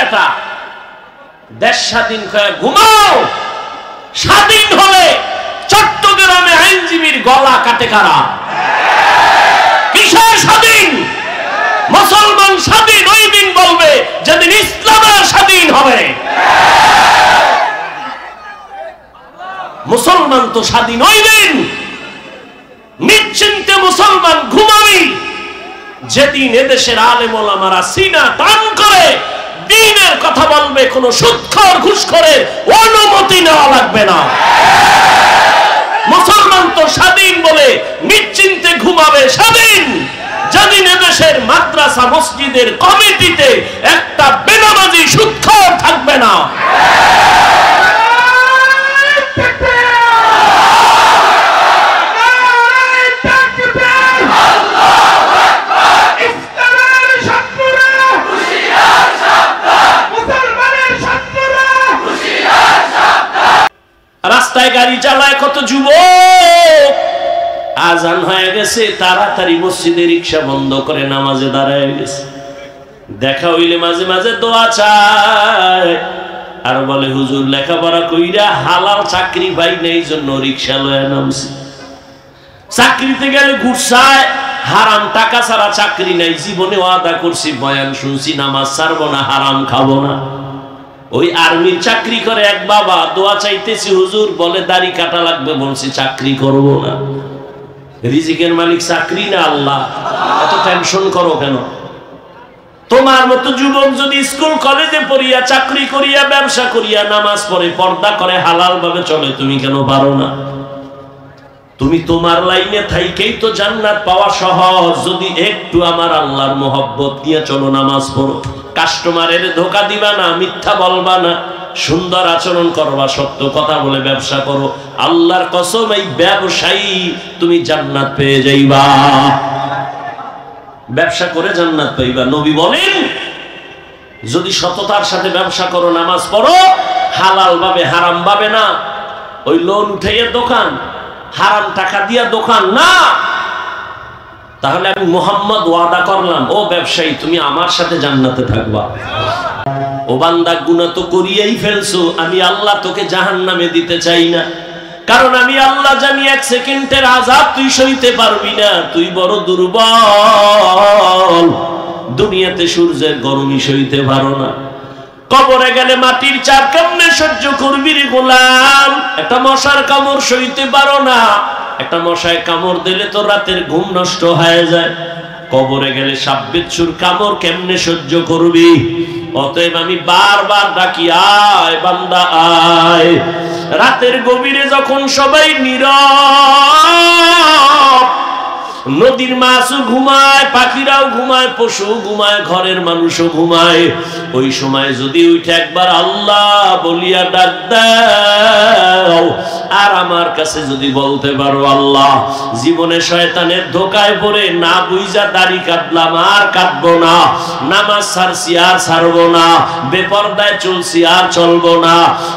বেটা দেশ স্বাধীন হয়ে ঘুমাও। স্বাধীন হলে চট্টগ্রামে আইনজীবীর গলা কাটে কারা? কিসের স্বাধীন? মুসলমান স্বাধীন ওই দিন বলবে যেদিন ইসলামের স্বাধীন হবে। মুসলমান তো স্বাধীন ওই দিন, নিশ্চিন্তে মুসলমান ঘুমাবি যেদিন এদেশের আলেম ওলামারা সিনা টান করে দ্বীনের কথা বলবে, কোন সুদখোর ঘুষখোরের অনুমতি নেওয়া লাগবে না। মুসলমান তো স্বাধীন বলে নিশ্চিন্তে ঘুমাবে স্বাধীন যেদিন এদেশের মাদ্রাসা মসজিদের কমিটিতে একটা বেনামাজি সুদখোর থাকবে না। রাস্তায় গাড়ি চালায় কত যুবক, আজান হয়ে গেছে তাড়াতাড়ি মসজিদে রিক্সা বন্ধ করে নামাজে দাঁড়ায় গেছে। দেখা হইলে মাঝে মাঝে দোয়া চায় আর বলে হুজুর লেখাপড়া কইরা হালাল চাকরি পাই না এই জন্য রিক্সা লয়ে নামছি। চাকরিতে গেলে ঘুরছায়, হারাম টাকা ছাড়া চাকরি নাই। জীবনে ওয়াদা করছি, বয়ান শুনছি, নামাজ ছাড়বো না, হারাম খাবো না। ওই আর্মির চাকরি করে এক বাবা, দোয়া চাইতেছি হুজুর, বলে দাড়ি কাটা লাগবে, বলছি চাকরি করব না। রিজিকের মালিক চাকরি না আল্লাহ, এত টেনশন করো কেন? তোমার মতো যুবক যদি স্কুল কলেজে পড়িয়া, চাকরি করিয়া, ব্যবসা করিয়া, নামাজ পড়ে, পর্দা করে, হালাল ভাবে চলে, তুমি কেন পারো না? তুমি তোমার লাইনে থাইকেই তো জান্নাত পাওয়া সহজ। যদি একটু আমার আল্লাহর মোহব্বত নিয়ে চলো, নামাজ পড়ো, কাস্টমারের ধোকা দিবা না, মিথ্যা বলবা না, সুন্দর আচরণ করবা, সত্য কথা বলে ব্যবসা করো, আল্লাহর কসম এই ব্যবসায়ী তুমি জান্নাত পেয়ে যাইবা। ব্যবসা করে জান্নাত পাইবা। নবী বলেন যদি সততার সাথে ব্যবসা করো, নামাজ পড়ো, হালাল ভাবে, হারাম ভাবে না, ওই লোন উঠাইয়া দোকান, হারাম টাকা দিয়া দোকান না, তাহলে আমি মুহাম্মদ ওয়াদা করলাম, ও ব্যবসায়ী তুমি আমার সাথে জান্নাতে থাকবা। ও বান্দা, গুনাহ তো করিয়াই ফেলছো, আমি আল্লাহ তোকে জাহান্নামে দিতে চাই না, কারণ আমি আল্লাহ জানি এক সেকেন্ডের আযাব তুই সইতে পারবি না, তুই বড় দুর্বল, দুনিয়াতে সূর্যের গরমই সইতে পারো না, কবরে গেলে মাটির চাপ কেমনে সহ্য করবি রে গোলাম? একটা মশার কামড় সইতে পারো না, একটা মশায় কামড় দিলে তো রাতের ঘুম নষ্ট হয়ে যায়, কবরে গেলে সাপ বিচ্ছুর কামড় কেমনে সহ্য করবি? অতএব আমি বারবার ডাকি, আয় বান্দা আয়। রাতের গভীরে যখন সবাই নীরব, নদীর মাছও ঘুমায়, পাখিরাও ঘুমায়, পশু ঘুমায়, ঘরের মানুষও ঘুমায়, ওই সময় যদি উঠে একবার আল্লাহ বলিয়া ডাক দাও, আর আমার কাছে যদি বলতে পারো আল্লাহ জীবনে শয়তানের ধোকায় পড়ে না বুইজা দাড়ি কাটলাম, আর কাটবো না, নামাজ ছাড়ছি আর ছাড়বো না, বেপরদায় চলছি আর চলবো না,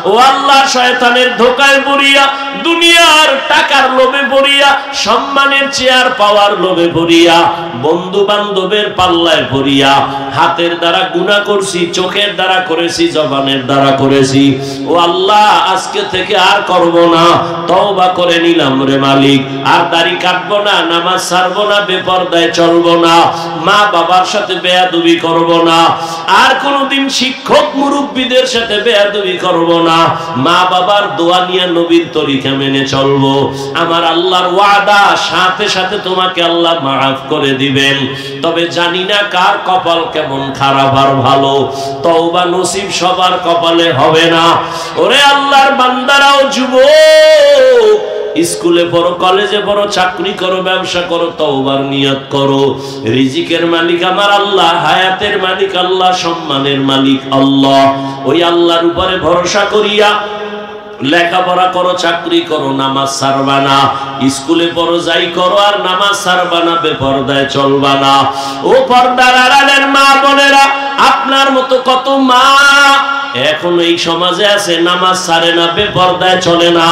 ও আল্লাহ শয়তানের ধোকায় পড়িয়া, দুনিয়ার টাকার লোভে পড়িয়া, সম্মানের চেয়ার পাওয়ার লোভে পড়িয়া, বন্ধু বান্ধবের পাল্লায় পড়িয়া, হাতের দ্বারা গুনাহ করছি, চোখের দ্বারা করেছি, জবানের দ্বারা করেছি, ও আল্লাহ আজকে থেকে আর করব না, তওবা করে নিলাম রে মালিক, আর দাড়ি কাটবো না, নামাজ ছাড়বো না, বেপরদায় চলবো না, মা বাবার সাথে বেয়াদবি করব না, আর কোনোদিন শিক্ষক মুরব্বীদের সাথে বেয়াদবি করব না, মা বাবার দোয়া নিয়ে নবীর তরিকা মেনে চলবো। আমার আল্লাহর ওয়াদা, সাথে সাথে তোমাকে আল্লাহ মাফ করে দিবেন। তবে জানি না কার কপাল কেমন খারাপ আর ভালো, তওবা নসিব সবার কপালে হবে না। ওরে আল্লাহর বান্দারাও, যুবক, স্কুলে পড়ো, কলেজে পড়ো, চাকরি করো, ব্যবসা করো, তওবার নিয়ত করো। রিজিকের মালিক আমার আল্লাহ, হায়াতের মালিক আল্লাহ, সম্মানের মালিক আল্লাহ। ওই আল্লাহর উপরে ভরসা করিয়া লেখাপড়া করো, চাকরি করো, নামাজ ছাড়বা না, স্কুলে পড়ো, যাই করো, আর নামাজ ছাড়বা না, বেপরদায় চলবা না। ও পর্দার আড়ালের মা বোনেরা, আপনার মতো কত মা এখন এই সমাজে আছে নামাজ ছাড়ে না, বেপরদায় চলে না,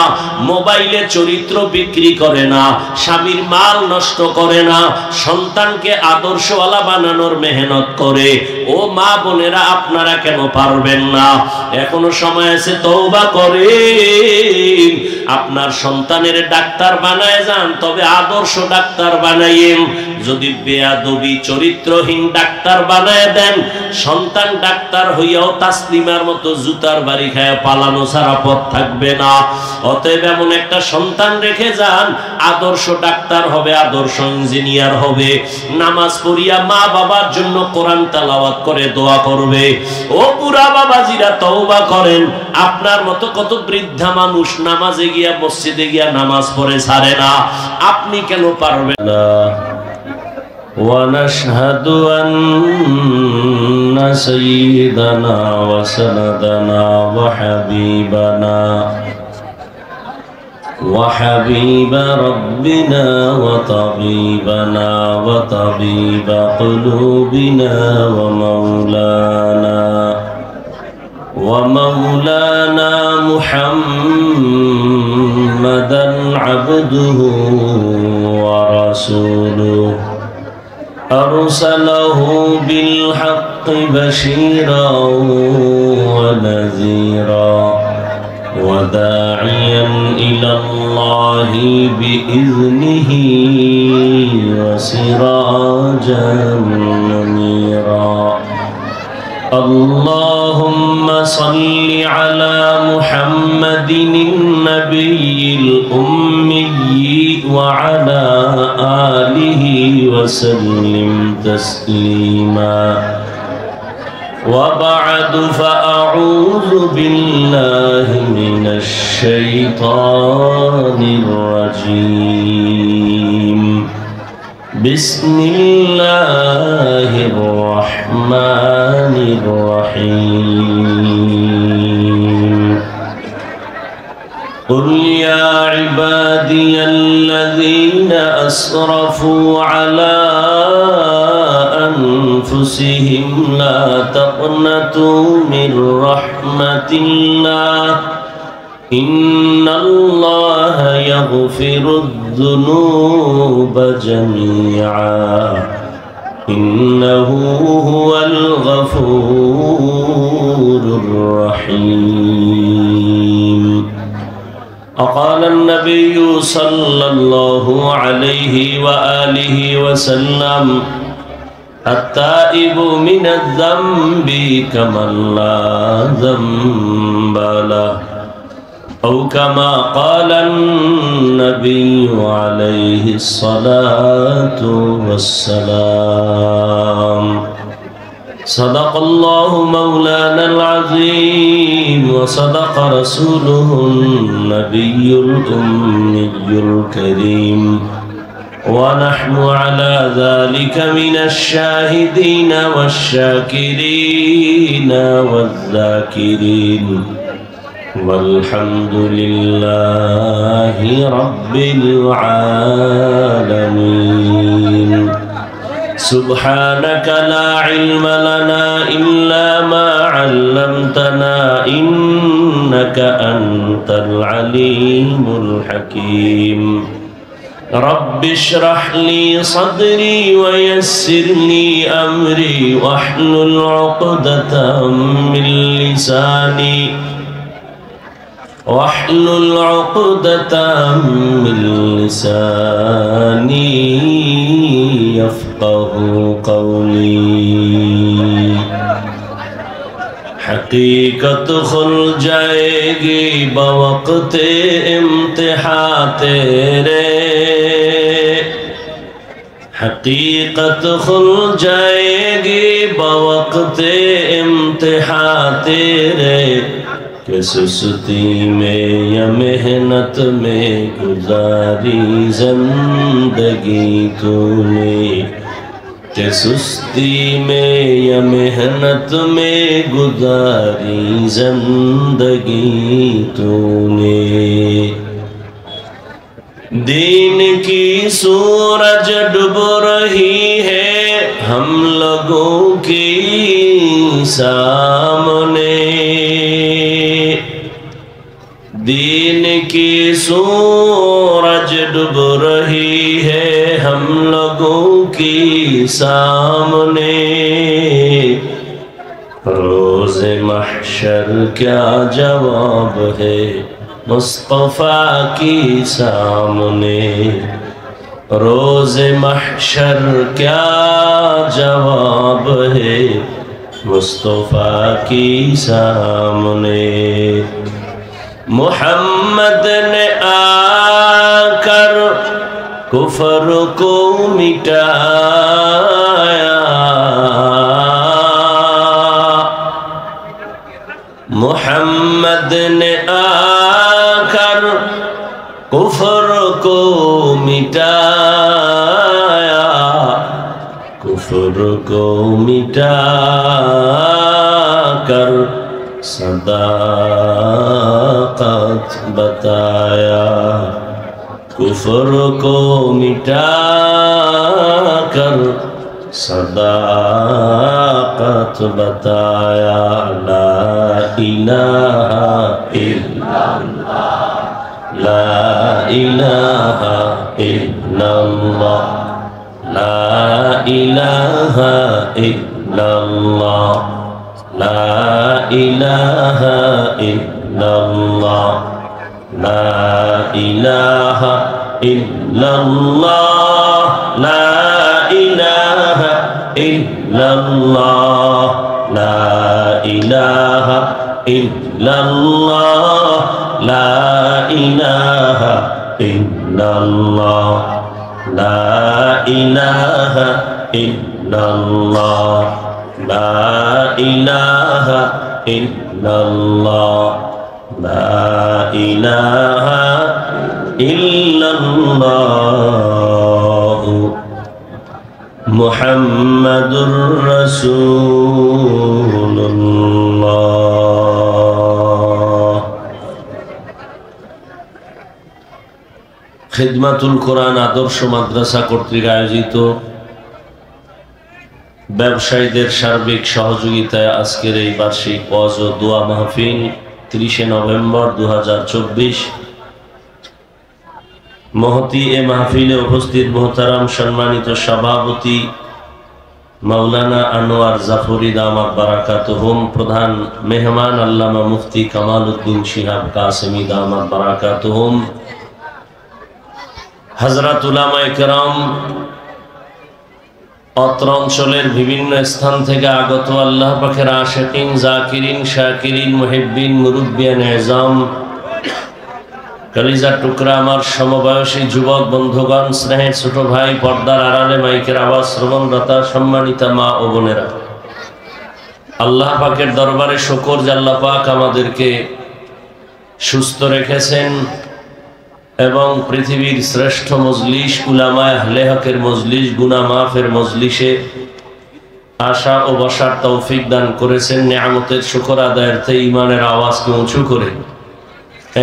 মোবাইলে চরিত্র বিক্রি করে না, স্বামীর মাল নষ্ট করে না, সন্তানকে আদর্শওয়ালা বানানোর মেহনত করে। ও মা বোনেরা, আপনারা কেন পারবেন না? এখনো সময় আছে, তওবা করেন। আপনার সন্তানের ডাক্তার বানায় যান, তবে আদর্শ ডাক্তার বানাইয়েন। যদি বেয়াদবি চরিত্রহীন ডাক্তার বানায় দেন, সন্তান ডাক্তার হইয়াও তাসলিমার মতো জুতার বাড়ি খায় পালানো ছাড়া পথ থাকবে না। অতএব এমন একটা সন্তান রেখে যান, আদর্শ ডাক্তার হবে, আদর্শ ইঞ্জিনিয়ার হবে, নামাজ পড়িয়া মা বাবার জন্য কোরআন তেলাওয়াত করে দোয়া করবে। ও বুড়া বাবাজিরা, তওবা করেন। আপনার মতো কত বৃদ্ধা মানুষ নামাজে গিয়া, মসজিদে গিয়া নামাজ পড়ে ছাড়ে না, আপনি কেন পারবেন না? ونشهد أن سيدنا وسندنا وحبيب ربنا وطبيب قلوبنا ومولانا محمدا عبده ورسوله أرسله بالحق بشيرا ونذيرا وداعيا إلى الله بإذنه وسراجا منيرا اللهم صل على محمد النبي الأمي وعلى آله وسلم تسليما وبعد فأعوذ بالله من الشيطان الرجيم بسم الله الرحمن الرحيم قل يا عبادي الذين أسرفوا على أنفسهم لا تقنطوا من رحمة الله إن الله يغفر الذنوب جميعا إنه هو الغفور الرحيم وقال النبي صلى الله عليه وآله وسلم التائب من الذنب كمن لا ذنب له أو كما قال النبي عليه الصلاة والسلام صدق الله مولانا العظيم وصدق رسوله النبي الأمي الكريم ونحن على ذلك من الشاهدين والشاكرين والذاكرين والحمد لله رب العالمين سبحانك لا علم لنا إلا ما علمتنا إنك أنت العليم الحكيم رب اشرح لي صدري ويسر لي أمري واحلل عقدة من لساني يفقه قولي حقیقت کھل جائے گی بوقت امتحان تیرے حقیقت کھل جائے گی بوقت امتحان تیرے کہ سستی میں یا محنت میں گزاری زندگی تو نے کہ سستی میں یا محنت میں گزاری زندگی تو نے दिन की सूरज डूब रही है हम लोगों के सामने, दिन की सूरज डूब रही है हम लोगों के सामने। रोज़ महशर क्या जवाब है मुस्तफ़ा की सामने, रोज़ महशर क्या जवाब है मुस्तफ़ा की सामने। मोहम्मद ने आकर कुफर को मिटाया, मोहम्मद ने आकर कुफर को मिटाया, कुफर को मिटाकर सदाकत बताया, कुफर को मिटाकर सदाकत बताया। ला इलाहा इल्लल्लाह, ला इलाहा इल्लल्लाह, ला इलाहा इल्लल्लाह, ला इलाहा इल्लल्लाह, ला इलाहा इल्लल्लाह, ला इलाहा इल्लल्लाह, ला इलाहा इल्लल्लाह, ला इलाहा इल्लल्लाह, ला इलाहा इल्लल्लाह, ला इलाहा इल्लल्लाह, ला इलाहा इल्लल्लाह मुहम्मदुर रसूलुल्लाह। খিদমাতুল কোরআন আদর্শ মাদ্রাসা কর্তৃক আয়োজিত ব্যবসায়ীদের সার্বিক সহযোগিতায় আজকের এই বার্ষিক ওয়াজ ও দোয়া মাহফিল 30 নভেম্বর 2024 মহতি এ মাহফিলে উপস্থিত মোহতারাম সম্মানিত সভাপতি মাওলানা আনোয়ার জাফরি দামাত বারাকাতুহুম, প্রধান মেহমান আল্লামা মুফতি কামাল উদ্দিন শিহাব কাসেমি দামাত বারাকাতুহুম, হযরত উলামায়ে কেরাম, অত্র অঞ্চলের বিভিন্ন স্থান থেকে আগত আল্লাহ পাকের আশিকিন, জাকিরিন, শাকিরিন, মুহিব্বিন, মুরব্বিয়ান এজাম, কলিজার টুকরা আমার সমবয়সী যুবক বন্ধুগণ, স্নেহের ছোট ভাই, পর্দার আড়ালে মাইকের আওয়াজ শ্রবণদাতা, সম্মানিতা মা ও বোনেরা, আল্লাহ পাকের দরবারে শুকর যে আল্লাহ পাক আমাদেরকে সুস্থ রেখেছেন এবং পৃথিবীর শ্রেষ্ঠ মজলিস উলামায়ে আহলে হকের মজলিস, গুনাহ মাফের মজলিসে আসা ও বসার তৌফিক দান করেছেন। নিয়ামতের শুকর আদায়ার্থে ঈমানের আওয়াজকে উঁচু করে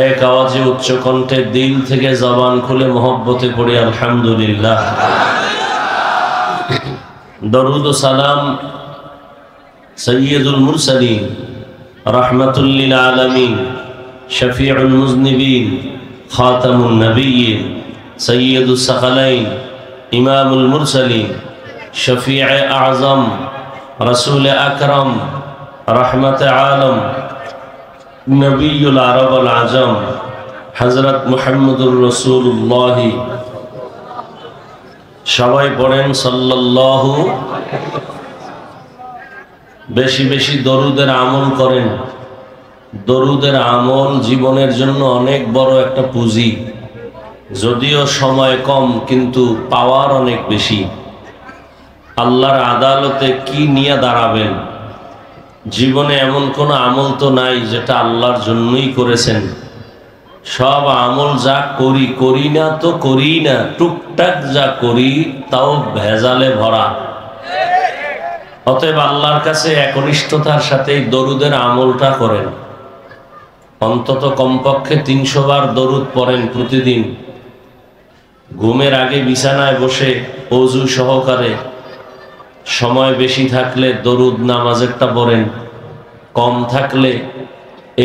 এক আওয়াজে উচ্চ কণ্ঠে দিল থেকে জবান খুলে মহব্বতে পড়ি আলহামদুলিল্লাহ। দরুদ ও সালাম সৈয়দুল মুরসালিন, রাহমাতুল লিল আলামিন, শফিউল মুজনিবিন, খাতামুন নবিয়্যিন, সৈয়দুস সাকালাইন, ইমামুল মুরসালিন, শফিয়ে আযম, রাসূল আকরাম, রহমতে আলম, নবিয়ুল আরব আল আজম, হযরত মুহাম্মদুর রাসূলুল্লাহ। সবাই পড়েন সাল্লাল্লাহু। বেশি বেশি দরুদের আমল করেন। দরুদের আমল জীবনের জন্য অনেক বড় একটা পুঁজি, যদিও সময় কম কিন্তু পাওয়ার অনেক বেশি। আল্লাহর আদালতে কি নিয়ে দাঁড়াবেন? জীবনে এমন কোনো আমল তো নাই যেটা আল্লাহর জন্যই করেছেন। সব আমল যা করি, করি না তো করি না, টুকটাক যা করি তাও ভেজালে ভরা। অতএব আল্লাহর কাছে একনিষ্ঠতার সাথে দরুদের আমলটা করেন। অন্তত কমপক্ষে 300 বার দরুদ পড়েন প্রতিদিন। ঘুমের আগে বিছানায় বসে ওযু সহকারে, সময় বেশি থাকলে দরুদ নামাজেরটা পড়েন, কম থাকলে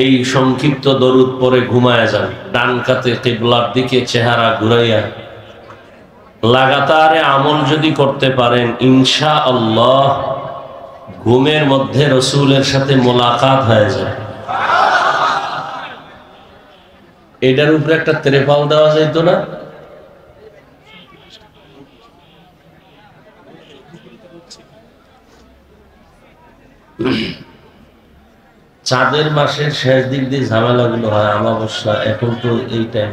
এই সংক্ষিপ্ত দরুদ পরে ঘুমায় যান। ডান কাতে কিবলার দিকে চেহারা ঘুরাইয়া লাগাতারে আমল যদি করতে পারেন, ইনশাআল্লাহ ঘুমের মধ্যে রসুলের সাথে মোলাকাত হয়ে যায়। এটার উপরে একটা ত্রেপাল দেওয়া যাইত না? চাঁদের মাসের শেষ দিক দিয়ে ঝামেলাগুলো হয়, অমাবস্যা, এখন তো এই টাইম।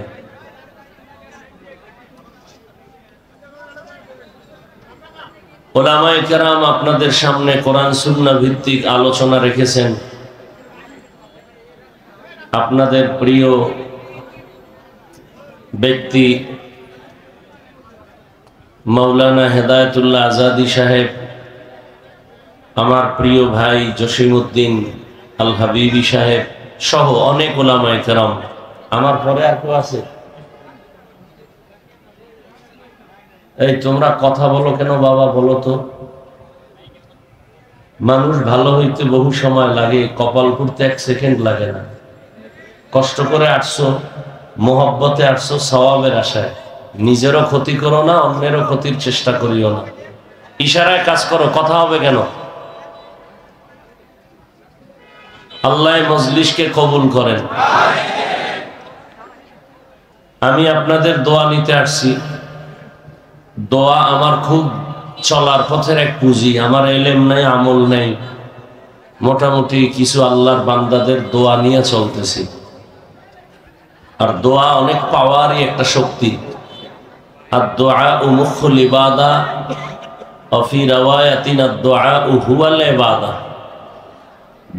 উলামায়ে কেরাম আপনাদের সামনে কোরআন সুন্নাহ ভিত্তিক আলোচনা রেখেছেন। আপনাদের প্রিয় ব্যক্তি মাওলানা হেদায়েতুল্লাহ আজাদি সাহেব, আমার প্রিয় ভাই জসিমউদ্দিন আল হাবিবি সাহেব সহ অনেক উলামায়ে কেরাম, আমার পরে আর কেউ আছে? এই তোমরা কথা বলো কেন বাবা, বলো তো। মানুষ ভালো হইতে বহু সময় লাগে, কপাল করতে 1 সেকেন্ড লাগে না। কষ্ট করে আসছো, মোহব্বতে আসছো, সওয়াবের আশায়। নিজেরও ক্ষতি করো না, অন্যেরও ক্ষতির চেষ্টা করিও না। ইশারায় কাজ করো, কথা হবে কেন? আল্লাহ মজলিসকে কবুল করেন। আমি আপনাদের দোয়া নিতে আসছি। দোয়া আমার খুব চলার পথের এক পুঁজি। আমার ইলম নাই, আমল নাই, মোটামুটি কিছু আল্লাহর বান্দাদের দোয়া নিয়ে চলতেছি। আর দোয়া অনেক পাওয়ারই একটা শক্তি। আর দোয়া মুখুল ইবাদা, ফি রাওয়ায়াতিন আদ-দুআ হুয়াল ইবাদা।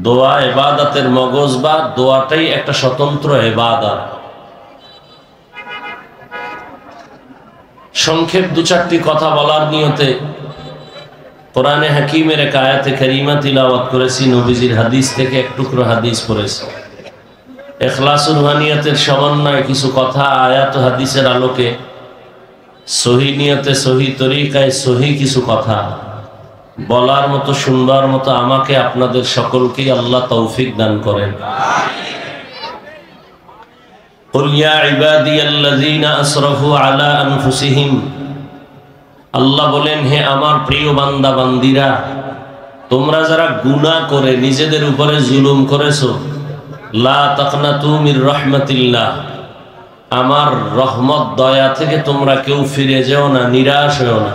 দোয়া ইবাদতের মগজ, বা দোয়াটাই একটা স্বতন্ত্র ইবাদত। সংক্ষেপ 2-4টি কথা বলার নিয়তে কোরআনে হাকিমের এক আয়াতে কারিমা তিলাওয়াত করেছি, নবীজির হাদিস থেকে এক টুকরো হাদিস পড়েছি। ইখলাসুর রুহানিয়াতের সমন্বয়ে কিছু কথা আয়াত ও হাদিসের আলোকে সহি নিয়তে, সহি তরিকায়, সহি কিছু কথা বলার মতো, শুনবার মতো আমাকে আপনাদের সকলকেই আল্লাহ তৌফিক দান করেন। কুল ইয়া ইবাদিয়াল্লাযীনা আসরাফু আলা আনফুসিহিম, আল্লাহ বলেন, হে আমার প্রিয় বান্দা বান্দিরা, তোমরা যারা গুনাহ করে নিজেদের উপরে জুলুম করেছো, লা তাকনাতু মির রাহমাতিল্লাহ, আমার রহমত দয়া থেকে তোমরা কেউ ফিরে যেও না, নিরাশ হও না।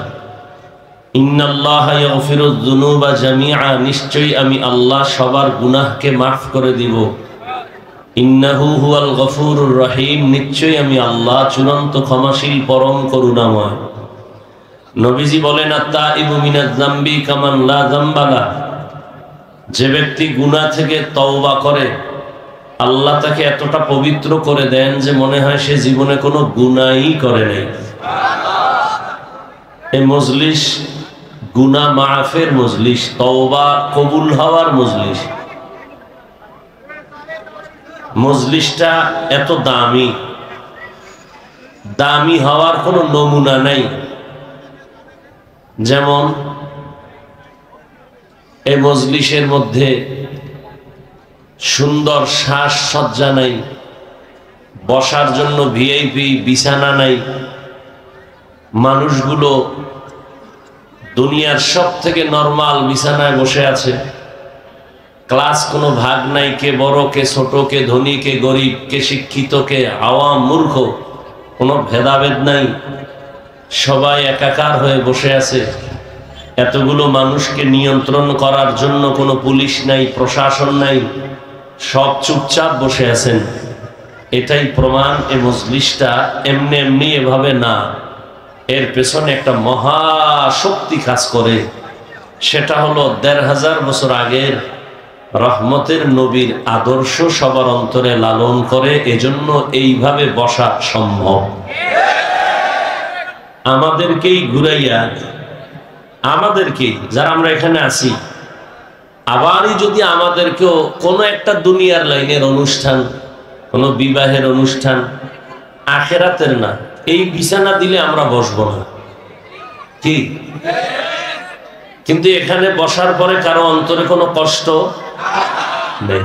ইন্নাল্লাহা ইয়াগফিরুয যুনুবা জামিআ, নিশ্চয়ই আমি আল্লাহ সবার গুনাহকে মাফ করে দিব। ইন্নাহু হুয়াল গফুরুর রহিম, নিশ্চয়ই আমি আল্লাহ চূড়ান্ত ক্ষমাশীল, পরম করুণাময়। নবীজি বলেন, আত-তাইবু মিনাজ যামবি কামান লা যামবা লা, যে ব্যক্তি গুনাহ থেকে তওবা করে আল্লাহ তাকে এতটা পবিত্র করে দেন যে মনে হয় সে জীবনে কোনো গুনাহই করে নাই। এই মজলিস গুনাহ মাফের মজলিস, তওবা কবুল হওয়ার মজলিস। মজলিসটা এত দামি, দামি হওয়ার কোনো নমুনা নাই। যেমন এই মজলিসের মধ্যে সুন্দর সাজসজ্জা নাই, বসার জন্য ভিআইপি বিছানা নাই, মানুষগুলো দুনিয়ার সব থেকে নরমাল বিছানায় বসে আছে, ক্লাস কোনো ভাগ নাই, কে বড় কে ছোট, কে ধনী কে গরিব, কে শিক্ষিত কে আওয়াম মূর্খ, কোনো ভেদাভেদ নাই, সবাই একাকার হয়ে বসে আছে। এতগুলো মানুষকে নিয়ন্ত্রণ করার জন্য কোনো পুলিশ নাই, প্রশাসন নাই, সব চুপচাপ বসে আছেন। এটাই প্রমাণ এ মজলিসটা এমনি এমনি এভাবে না, এর পেছনে একটা মহাশক্তি কাজ করে। সেটা হলো ১৫০০ বছর আগের রহমতের নবীর আদর্শ সবার অন্তরে লালন করে, এজন্য এইভাবে বসা সম্ভব। আমাদেরকেই ঘুরাইয়া, আমাদেরকেই যারা আমরা এখানে আছি, আবারই যদি আমাদেরকেও কোনো একটা দুনিয়ার লাইনের অনুষ্ঠান, কোনো বিবাহের অনুষ্ঠান, আখেরাতের না, এই বিছানা দিলে আমরা বসবো না, কি? কিন্তু এখানে বসার পরে কারো অন্তরে কোনো কষ্ট নেই।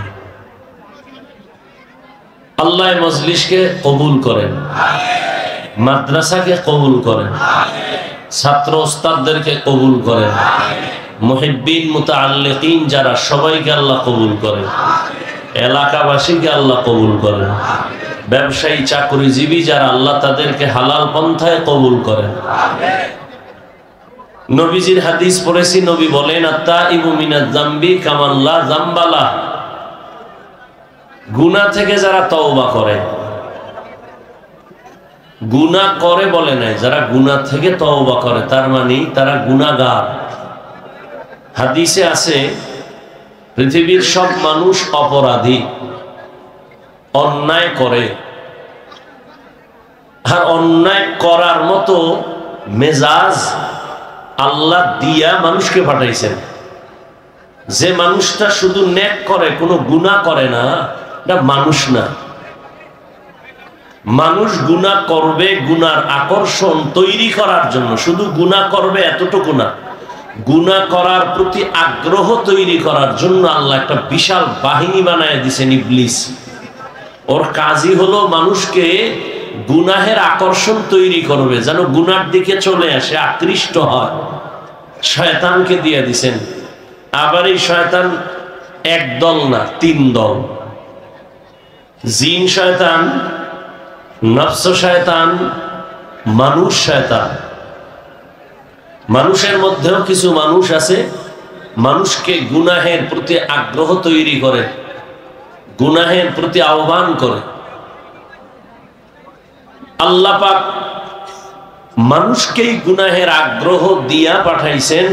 আল্লাহ মজলিসকে কবুল করেন, মাদ্রাসাকে কবুল করেন, ছাত্র ওস্তাদদেরকে কবুল করেন, মুহিব্বিন মুতাআল্লিকিন যারা সবাইকে আল্লাহ কবুল করেন, এলাকাবাসীকে আল্লাহ কবুল করেন, ব্যবসায়ী চাকরিজীবী যারা আল্লাহ তাদেরকে হালাল পন্থায় কবুল করেন। নবীজির হাদিস পড়েছি, নবী বলেন আত্তাইবু মিনাজ যামবি কামান লা যামবা লাহ। গুনাহ থেকে যারা তওবা করে, গুনাহ করে বলে নাই, যারা গুনাহ থেকে তওবা করে তার মানে তারা গুনাহগার। হাদিসে আছে পৃথিবীর সব মানুষ অপরাধী, অন্যায় করে, আর অন্যায় করার মতো মেজাজ আল্লাহ দিয়া মানুষকে পাঠাইছেন। যে মানুষটা শুধু নেক করে কোনো গুনাহ করে না, এটা মানুষ না। মানুষ গুনাহ করবে গুনার আকর্ষণ তৈরি করার জন্য, শুধু গুনাহ করবে এতটুকু না, গুনাহ করার প্রতি আগ্রহ তৈরি করার জন্য আল্লাহ একটা বিশাল বাহিনী বানায় দিয়েছেন, ইবলিস। ওর কাজই হলো মানুষকে গুনাহের আকর্ষণ তৈরি করবে, যেন গুনার দিকে চলে আসে, আকৃষ্ট হয়। শয়তানকে দিয়ে দিছেন। আবার এই শয়তান এক দল না, তিন দল। জিন শয়তান, নফস শয়তান, মানুষ শয়তান। মানুষের মধ্যেও কিছু মানুষ আছে মানুষকে গুনাহের প্রতি আগ্রহ তৈরি করে, গুনাহের প্রতি আহ্বান করে। আল্লাহ পাক মানুষকেই গুনাহের আগ্রহ দিয়া পাঠাইছেন,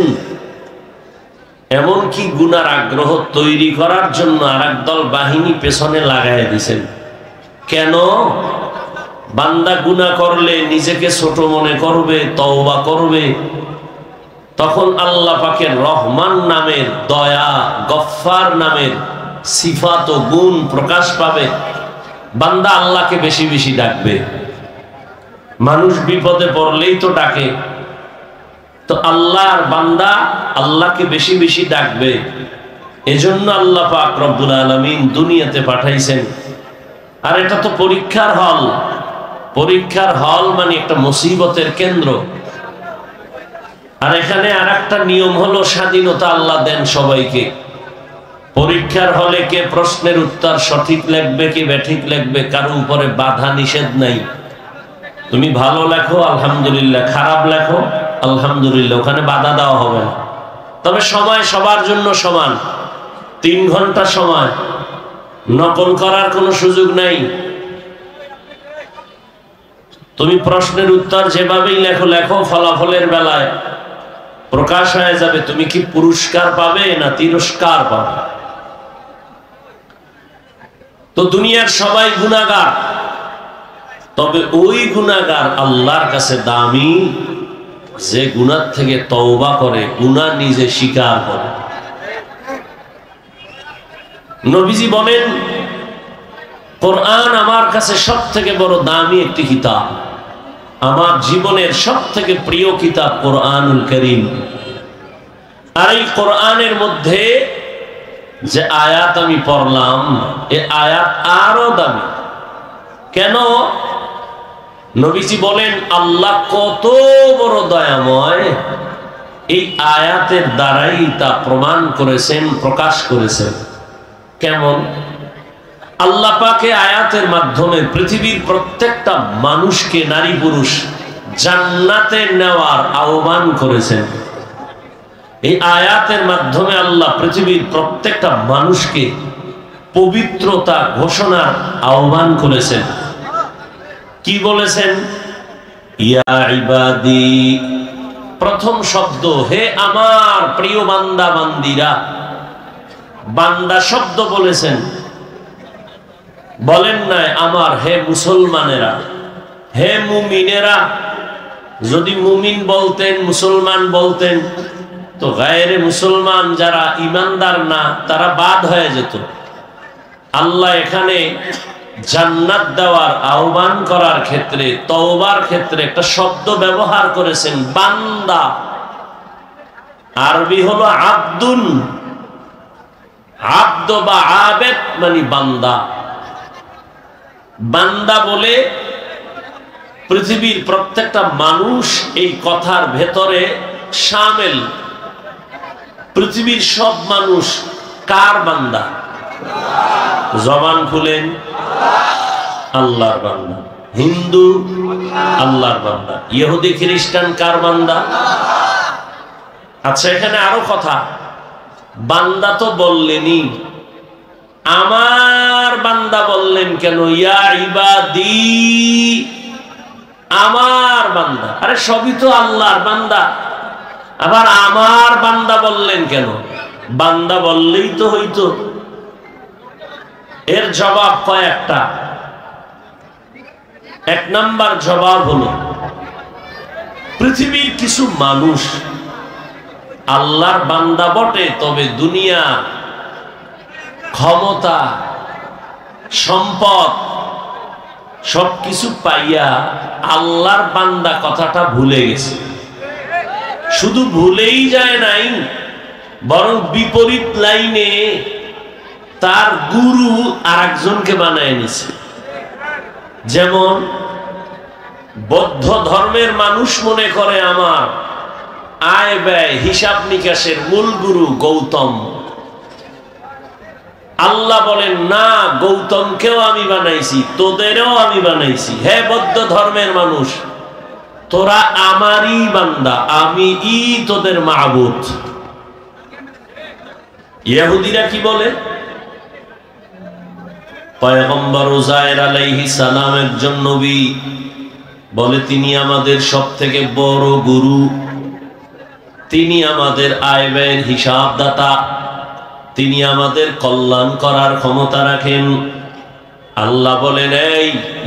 এমনকি গুনার আগ্রহ তৈরি করার জন্য আরেক দল বাহিনী পেছনে লাগাই দিয়েছেন। কেন? বান্দা গুনাহ করলে নিজেকে ছোট মনে করবে, তওবা করবে, তখন আল্লাহ পাকের রহমান নামের, দয়া, গফফার নামের সিফাত ও গুণ প্রকাশ পাবে। বান্দা আল্লাহকে বেশি বেশি ডাকবে। মানুষ বিপদে পড়লেই তো ডাকে, তো আল্লাহর বান্দা আল্লাহকে বেশি বেশি ডাকবে। এজন্য আল্লাহ পাক রব্বুল আলামিন দুনিয়াতে পাঠাইছেন। আর এটা তো পরীক্ষার হল। পরীক্ষার হল মানে একটা মুসিবতের কেন্দ্র। আর এখানে আর একটা নিয়ম হলো, স্বাধীনতা আল্লাহ দেন সবাইকে। পরীক্ষার হলে কে প্রশ্নের উত্তর সঠিক লিখবে, কে ব্যাঠিক লিখবে, কারো উপরে বাধা নিষেধ নাই। তুমি ভালো লেখো আলহামদুলিল্লাহ, খারাপ লেখো আলহামদুলিল্লাহ, ওখানে বাধা দেওয়া হবে না। তবে সময় সবার জন্য সমান, 3 ঘন্টা সময়, নকল করার কোনো সুযোগ নাই। তুমি প্রশ্নের উত্তর যেভাবেই লেখো লেখো, ফলাফলের বেলায় প্রকাশ হয়ে যাবে তুমি কি পুরস্কার পাবে না তিরস্কার পাবে। তো দুনিয়ার সবাই গুনাহগার, তবে ওই গুনাহগার আল্লাহর কাছে দামি যে গুনাহ থেকে তওবা করে, গুনাহ নিজে স্বীকার করে। নবীজি বলেন, কোরআন আমার কাছে সবথেকে বড় দামি একটি কিতাব, আমার জীবনের সবথেকে প্রিয় কিতাব কোরআনুল কারীম। আর এই কোরআনের মধ্যে যে আয়াত আমি পড়লাম, এই আয়াত আরো দামি। কেন? নবীজি বলেন আল্লাহ কত বড় দয়াময়, এই আয়াতের দ্বারাই তা প্রমাণ করেছেন, প্রকাশ করেছেন। কেমন? আল্লাহ পাকে আয়াতের মাধ্যমে পৃথিবীর প্রত্যেকটা মানুষকে, নারী পুরুষ, জান্নাতে নেওয়ার আহ্বান করেছেন। এই আয়াতের মাধ্যমে আল্লাহ পৃথিবীর প্রত্যেকটা মানুষকে পবিত্রতা ঘোষণার আহ্বান করেছেন। কি বলেছেন? ইয়া ইবাদি, প্রথম শব্দ হে আমার প্রিয় বান্দা বান্দিরা। বান্দা শব্দ বলেছেন, বলেন নাই আমার হে মুসলমানেরা, হে মুমিনেরা। যদি মুমিন বলতেন, মুসলমান বলতেন, তো গায়রে মুসলমান যারা ইমানদার না তারা বাদ হয়ে যেত। আল্লাহ এখানে জান্নাত দেওয়ার আহ্বান করার ক্ষেত্রে, তওবার ক্ষেত্রে একটা শব্দ ব্যবহার করেছেন, বান্দা। আরবি হলো আব্দুন। আব্দ বা আবেদ মানে বান্দা। বান্দা বলে পৃথিবীর প্রত্যেকটা মানুষ এই কথার ভেতরে শামিল। পৃথিবীর সব মানুষ কার বান্দা? জবান খুলেন, আল্লাহর বান্দা। হিন্দু আল্লাহর বান্দা, ইহুদি খ্রিস্টান কার বান্দা? আচ্ছা, এখানে আরো কথা, বান্দা তো বললেনই, আমার বান্দা বললেন কেন? ইয়া ইবাদি, আমার বান্দা। আরে সবই তো আল্লাহর বান্দা, আবার আমার বান্দা বললেন কেন? বান্দা বললেই তো হইতো। এর জবাব কয়েকটা। এক নাম্বার জবাব হলো, পৃথিবীর কিছু মানুষ আল্লাহর বান্দা বটে, তবে দুনিয়া, ক্ষমতা, সম্পদ সবকিছু পাইয়া আল্লাহর বান্দা কথাটা ভুলে গেছে। শুধু ভুলেই যায় নাই, বরং বিপরীত লাইনে তার গুরু আরেকজনকে বানায় নিছে। যেমন বৌদ্ধ ধর্মের মানুষ মনে করে আমার আয় ব্যয় হিসাব নিকাশের মূল গুরু গৌতম। আল্লাহ বলেন, না, গৌতমকেও আমি বানাইছি, তোদেরও আমি বানাইছি। হে বৌদ্ধ ধর্মের মানুষ, তোরা আমারই বান্দা, আমি তোদের মাবুদ। ইহুদিরা কি বলে? পয়গম্বর উযায়ের আলাইহিস সালাম একজন নবী, বলে তিনি আমাদের সবথেকে বড় গুরু, তিনি আমাদের আয় ব্যয়ের হিসাবদাতা, তিনি আমাদের কল্যাণ করার ক্ষমতা রাখেন। আল্লাহ বলেন, এই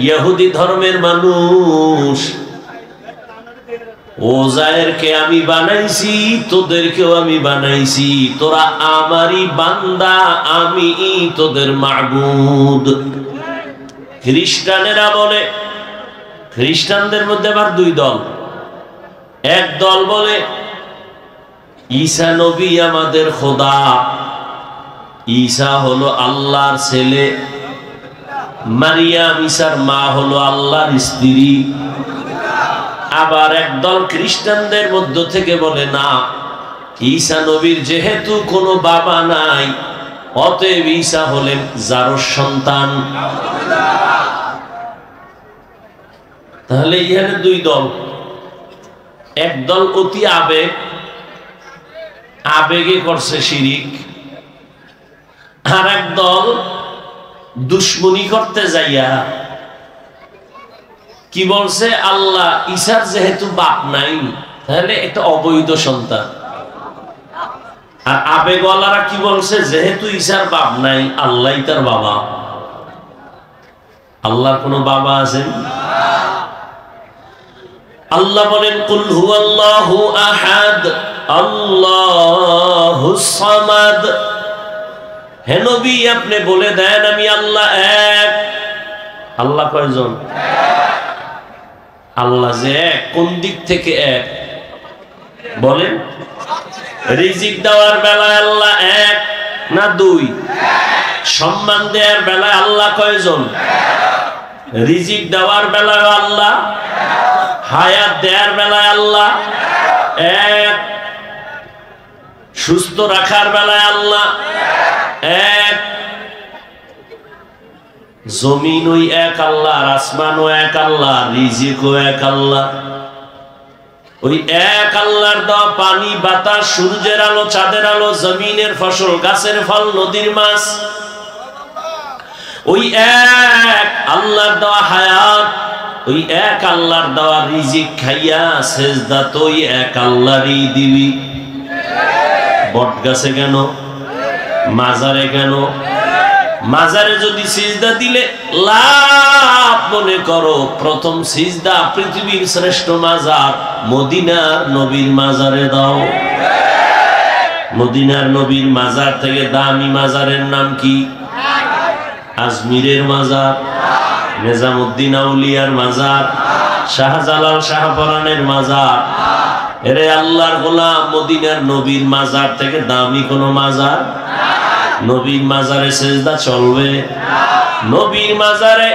ইহুদি ধর্মের মানুষ, উযায়েরকে আমি বানাইছি, তোদেরকেও আমি বানাইছি, তোরা আমারই বান্দা, আমি তোদের মাবুদ। খ্রিস্টানেরা বলে, খ্রিস্টানদের মধ্যে আবার দুই দল। এক দল বলে ঈসা নবী আমাদের খোদা, ঈসা হলো আল্লাহর ছেলে, মারিয়াম ঈসার মা হলো আল্লাহর স্ত্রী। আবার একদল খ্রিস্টানদের মধ্য থেকে বলে, না, ঈসা নবীর যেহেতু কোনো বাবা নাই, অতএব ঈসা হলেন যারস সন্তান। তাহলে ইহারে দুই দল। এক দল অতি আবেগে করছে শিরিক, আর এক দল দুশ্মনী করতে যাইয়া কি বলছে, আল্লাহ ঈসার যেহেতু বাপ নাই, তাহলে একটা অবৈধ সন্তান। আর আবেগওয়ালারা কি বলছে, যেহেতু ঈসার বাপ নাই, আল্লাহই তার বাবা। আল্লাহর কোনো বাবা আছেন? আল্লাহ বলেন, কুল হুয়াল্লাহু আহাদ আল্লাহুস সামাদ। হে নবী, আপনি বলে দেন আমি আল্লাহ এক। আল্লাহ কয়জন? আল্লাহ যে এক, কোন দিক থেকে এক বলেন? রিজিক দেওয়ার বেলায় আল্লাহ এক না দুই? সম্মান দেওয়ার বেলায় আল্লাহ কয়জন? রিজিক দেওয়ার বেলায় আল্লাহ, হায়াত দেওয়ার বেলায় আল্লাহ এক, সুস্থ রাখার বেলায় আল্লাহ এক। জমিন ওই এক আল্লাহ, আসমানও এক আল্লাহ, রিজিকও এক আল্লাহ। ওই এক আল্লাহর দেওয়া পানি, বাতাস, সূর্যের আলো, চাঁদের আলো, জমিনের ফসল, গাছের ফল, নদীর মাছ, ওই এক আল্লাহর দেওয়া হায়াত, ওই এক আল্লাহর দেওয়া রিজিক খাইয়া সেজদা তো ওই এক আল্লাহরই দিবি। বট গাছে কেন? মাজারে কেন? মাজারে যদি সিজদা দিলে লাভ মনে করো, প্রথম সিজদা পৃথিবীর শ্রেষ্ঠ মাজার মদিনার নবীর মাজারে দাও। মদিনার নবীর মাজার থেকে দামি মাজারের নাম কি? আজমিরের মাজার। নিজামুদ্দিন আউলিয়ার মাজার, শাহজালাল শাহপরানের মাজার। এরে আল্লাহর গোলাম, মদিনার নবীর মাজার থেকে দামি কোন মাজার? নবীর মাজারে সেজদা চলবে? নবীর মাজারে,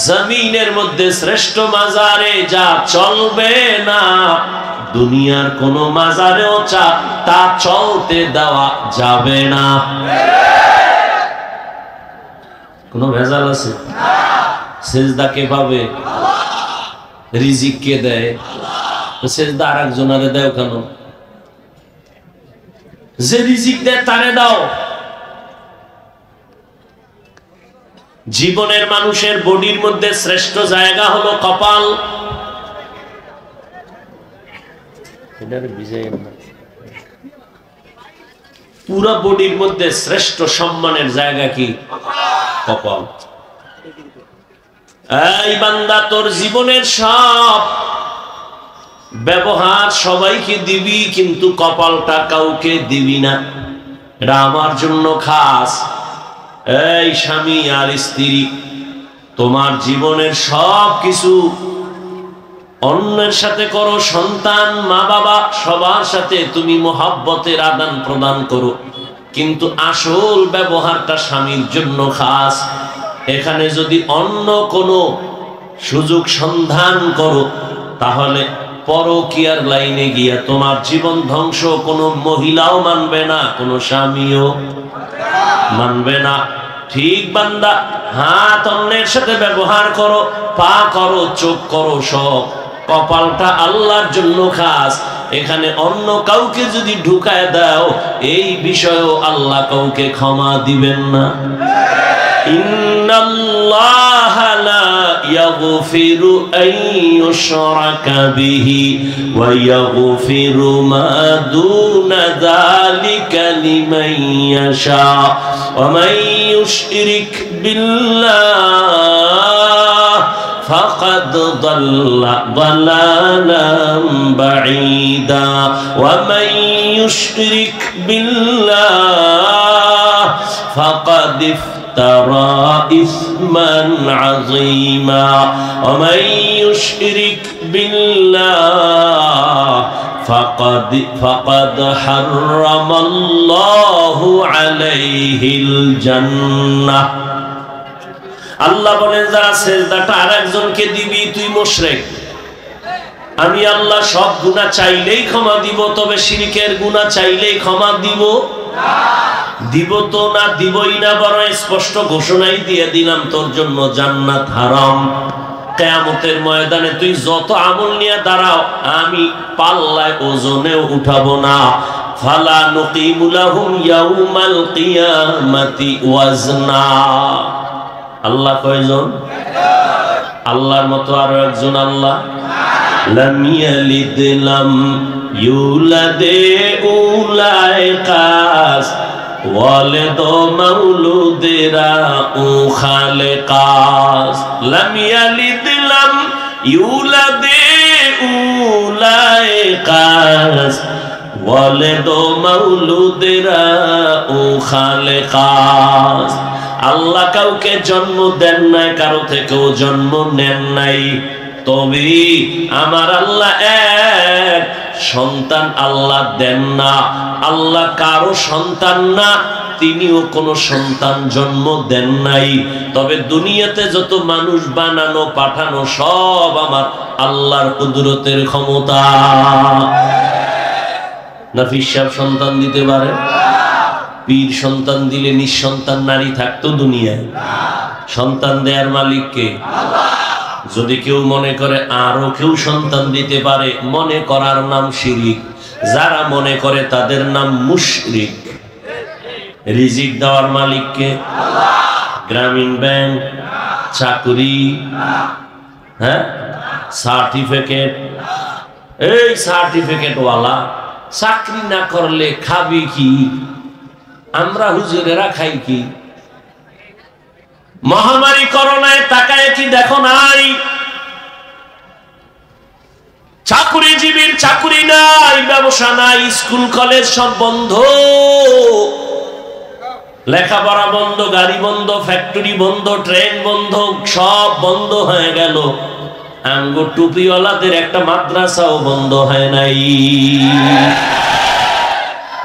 জমিনের মধ্যে শ্রেষ্ঠ মাজারে যা চলবে না, দুনিয়ার কোন মাজারেও তা চলতে দেওয়া যাবে না। কোন ভেজাল আছে? সেজদা কে পাবে? রিজিক কে দেয়? সেজদা আর একজনারে দেও কেন? যে রিজিক দেয় তারে দাও। জীবনের মানুষের বডির মধ্যে শ্রেষ্ঠ জায়গা হলো কপাল। পুরো বডির মধ্যে শ্রেষ্ঠ সম্মানের জায়গা কি? কপাল। এই বান্দা, তোর জীবনের সব ব্যবহার সবাইকে দিবি, কিন্তু কপালটা কাউকে দিবি না। এটা আমার জন্য খাস। এই স্বামী আর স্ত্রী, তোমার জীবনের সব কিছু অন্যের সাথে করো, সন্তান, মা বাবা, সবার সাথে তুমি মহব্বতের আদান প্রদান করো, কিন্তু আসল ব্যবহারটা স্বামীর জন্য খাস। এখানে যদি অন্য কোনো সুযোগ সন্ধান করো, তাহলে পরকীয়ার লাইনে গিয়া তোমার জীবন ধ্বংস। কোনো মহিলাও মানবে না, কোনো স্বামীও মানবে না। ঠিক বান্দা, হাত অন্যের সাথে ব্যবহার করো, পা করো, চোখ করো, সব কপালটা আল্লাহর জন্য খাস। এখানে অন্য কাউকে যদি ঢুকায় দাও, এই বিষয়েও আল্লাহ কাউকে ক্ষমা দিবেন না। ইন্নাল্লাহা লা ইয়াগফিরু আন ইউশরাকা বিহি ওয়া ইয়াগফিরু মা দুনা যালিকা লিমান ইয়াশা ওয়া মান ইউশরিক বিল্লাহ ফাকাদ দাল্লা দালালান বাঈদা ওয়া মান ইউশরিক বিল্লাহ ফাকাদ ترى إثما عظيما ومن يشرك بالله فقد حرم الله عليه الجنة। আল্লাহ বলেন, যারা সেজদাটা আরেকজনকে দিবি তুই মুশরিক। আমি আল্লাহ সব গুনাহ চাইলেই ক্ষমা দিব, তবে শিরকের গুনাহ চাইলেই ক্ষমা দিব না। দিব তো না, দিবই না, বড় স্পষ্ট ঘোষণাই দিয়ে দিলাম, তোর জন্য জান্নাত হারাম। কিয়ামতের ময়দানে তুই যত আমল নিয়ে দাঁড়াও, আমি পাল্লায় ওজনেও উঠাবো না। ফালা নুকিমু লাহুম ইয়াউমাল কিয়ামাতি ওয়াজনা। আল্লাহ কয়জন? আল্লাহর মতো আরো একজন আল্লাহ? লাম ইয়ালিদ লাম ইউলাদে উলাইকাস ওয়ালিদ মাউলুদেরা ও খালেকাস। লাম ইয়ালিদ লাম ইউলাদে উলাইকাস ওয়ালিদ মাউলুদেরা ও খালেকাস। আল্লাহ কাউকে জন্ম দেন নাই, কারো থেকেও জন্ম নেন নাই, তবে আমার আল্লাহ এক। সন্তান আল্লাহ দেন না, আল্লাহ কারো সন্তান না, তিনিও কোনো সন্তান জন্ম দেন নাই। তবে দুনিয়াতে যত মানুষ বানানো পাঠানো সব আমার আল্লাহর কুদরতের ক্ষমতা। নাফিস সাহেব সন্তান দিতে পারে? পীর সন্তান দিলে নিঃসন্তান নারী থাকতো দুনিয়ায়? সন্তান দেয়ার মালিক কে? যদি কেউ মনে করে আরো কেউ সন্তান দিতে পারে, মনে করার নাম শিরিক। যারা মনে করে তাদের নাম মুশরিক। রিজিক দেওয়ার মালিক কে? গ্রামীণ ব্যাংক, চাকরি, হ্যাঁ, সার্টিফিকেট, এই সার্টিফিকেট ওয়ালা। চাকরি না করলে খাবি কি? আমরা হুজুরেরা খাই কি? মহামারী করোনায় তাকায় কি দেখো নাই? চাকুরিজীবীর চাকুরি নাই, ব্যবসা নাই, স্কুল কলেজ সব বন্ধ। লেখাপড়া বন্ধ, গাড়ি বন্ধ, ফ্যাক্টরি বন্ধ, ট্রেন বন্ধ, সব বন্ধ হয়ে গেল। আমগো টুপিওয়ালাদের একটা মাদ্রাসাও বন্ধ হয় নাই।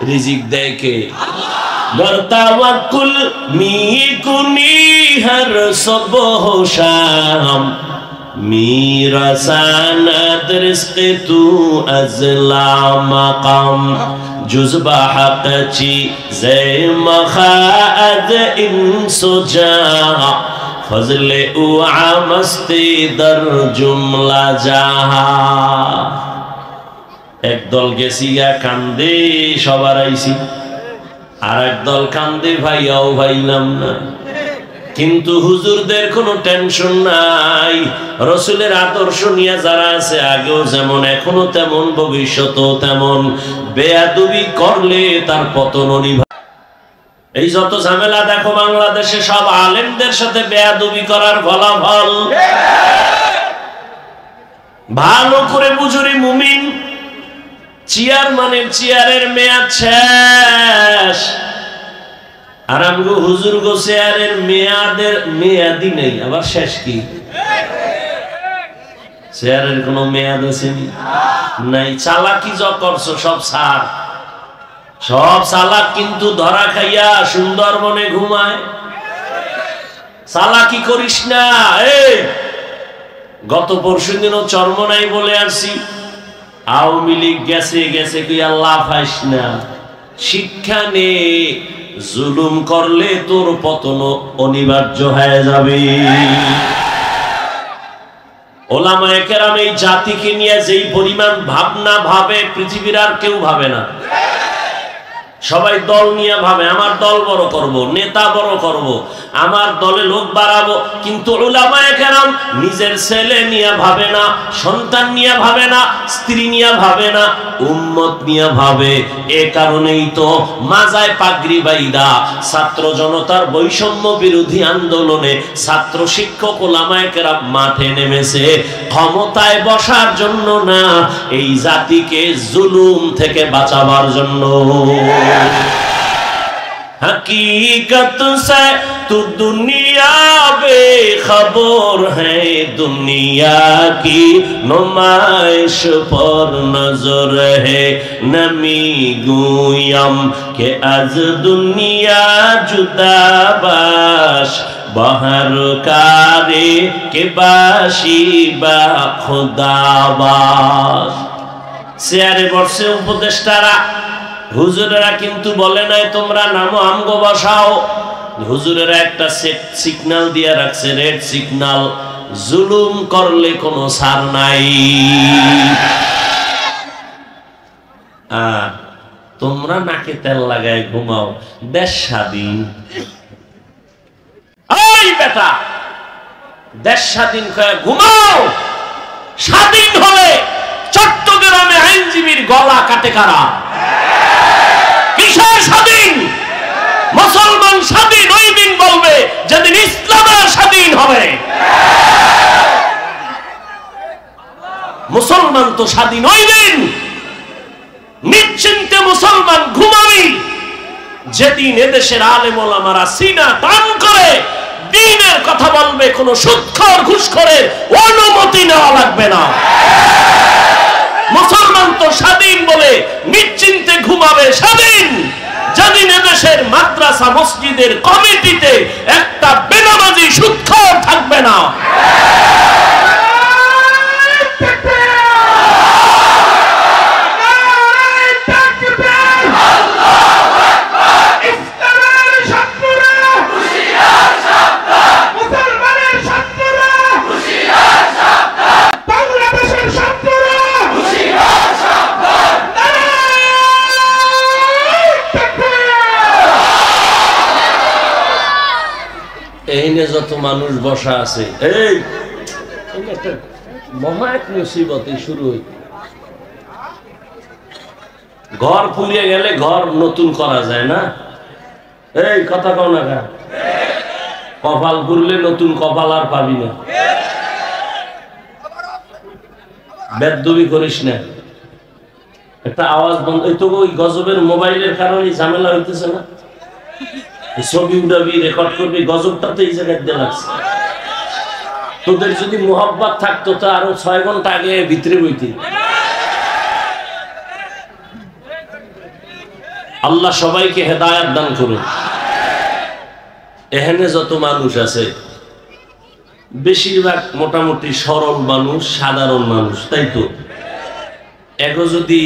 রিজিক দেয় কে? বরতাওয়াক্কুল মিকুনি হর সুবহ শাম, میرساند رزق تو از لا مقام، جز با حق چی زی مخاعد انس و جا، فضل او عامستی در جمله جاہا। একদল গেছি গা কান্দে সবার আইছি, আর একদল কান্দে ভাইয়াও ভাইলাম না। কিন্তু হুজুরদের কোনো টেনশন নাই। রসুলের আদর্শ নিয়ে যারা আছে, আগেও যেমন এখনো তেমন, ভবিষ্যতেও তেমন। বেয়াদবি করলে তার পতন অনিবার্য। এই যত ঝামেলা দেখো বাংলাদেশে, সব আলেমদের সাথে বেয়াদবি করার ফলাফল। ভালো করে বুঝুরি মুমিন, চেয়ারম্যানের চেয়ারের মেয়াদ শেষ, আর আমগো হুজুর গো চেয়ারের মেয়াদি নেই, আবার শেষ কি? চেয়ারের কোনো মেয়াদ আছে নাই। চালাকি যা করছো সব সার, সব চালাক কিন্তু ধরা খাইয়া সুন্দরবনে ঘুমায়। চালাকি করিস না। গত পরশুদিনও চরমনাই বলে আসছি, আওয়ামী লীগ গেছে গেছে কি আল্লাহ ফাইস না। শিক্ষা নে, জুলুম করলে তোর পতন অনিবার্য হয়ে যাবে। ওলামায়ে কেরাম এই জাতিকে নিয়ে যেই পরিমাণ ভাবনা ভাবে, পৃথিবীর আর কেউ ভাবে না। সবাই দল নিয়ে ভাবে, আমার দল বড় করব, নেতা বড় করব, আমার দলে লোক বাড়াবো। কিন্তু উলামায়ে কেরাম নিজের ছেলে নিয়ে ভাবে না, সন্তান নিয়ে ভাবে না, স্ত্রী নিয়ে ভাবে না, উম্মত নিয়ে ভাবে। এ কারণেই তো মাজায় পাগড়ি বাইদা ছাত্র জনতার বৈষম্য বিরোধী আন্দোলনে ছাত্র শিক্ষক উলামায়ে কেরাম মাঠে নেমেছে, ক্ষমতায় বসার জন্য না, এই জাতিকে জুলুম থেকে বাঁচাবার জন্য। हकीकत से तू दुनिया बेखबर है, दुनिया की नुमाइश पर नजर है, नमी गुयम के आज दुनिया जुदा बाश, बहर कारे के बाशी बा खुदाबाश। চেয়ারে বসে উপদেষ্টারা, হুজুরেরা কিন্তু বলে নাই তোমরা নামো আমগো বসাও। হুজুরেরা একটা সিগন্যাল দিয়ে রাখছে, রেড সিগন্যাল। জুলুম করলে কোনো ছাড় নাই। তোমরা নাকে তেল লাগায় ঘুমাও, দেশ স্বাধীন। এই বেটা, দেশ স্বাধীন করে ঘুমাও। স্বাধীন হলে চট্টগ্রামে আইনজীবীর গলা কাটে কারা? কিসের স্বাধীন? মুসলমান স্বাধীন ওই দিন বলবে যেদিন ইসলামের স্বাধীন হবে। মুসলমান তো স্বাধীন ওই দিন, নিশ্চিন্তে মুসলমান ঘুমাবি যেদিন এদেশের আলেম ওলামারা সিনা টান করে দ্বীনের কথা বলবে, কোন সুদখোর ঘুষখোরের অনুমতি নেওয়া লাগবে না। মুসলমান তো স্বাধীন বলে নিশ্চিন্তে ঘুমাবে স্বাধীন যেদিন এদেশের মাদ্রাসা মসজিদের কমিটিতে একটা বেনামাজি সুদখোর থাকবে না। এইনে যত মানুষ বসা আছে, এই একটা মহা এক মুসিবত শুরু হই। ঘর পুড়িয়ে গেলে ঘর নতুন করা যায় না? এই কথা কও না কেন? কপাল পুড়লে নতুন কপাল আর পাবি না। বেদবি করিস না। একটা আওয়াজ বন্ধ, এই তো ওই গজবের মোবাইলের কারণে ঝামেলা হইতেছে না? ছবি উড়াবি, রেকর্ড করবি, গজবটা তো এই জায়গায় দিয়ে লাগছে। তোদের যদি মোহাব্বত থাকতো তো আরো 6 ঘন্টা আগে ভিতরে বইতে। আল্লাহ সবাইকে হেদায়েত দান করুন। এখানে যত মানুষ আছে বেশিরভাগ মোটামুটি সরল মানুষ, সাধারণ মানুষ, তাই তো? এগো যদি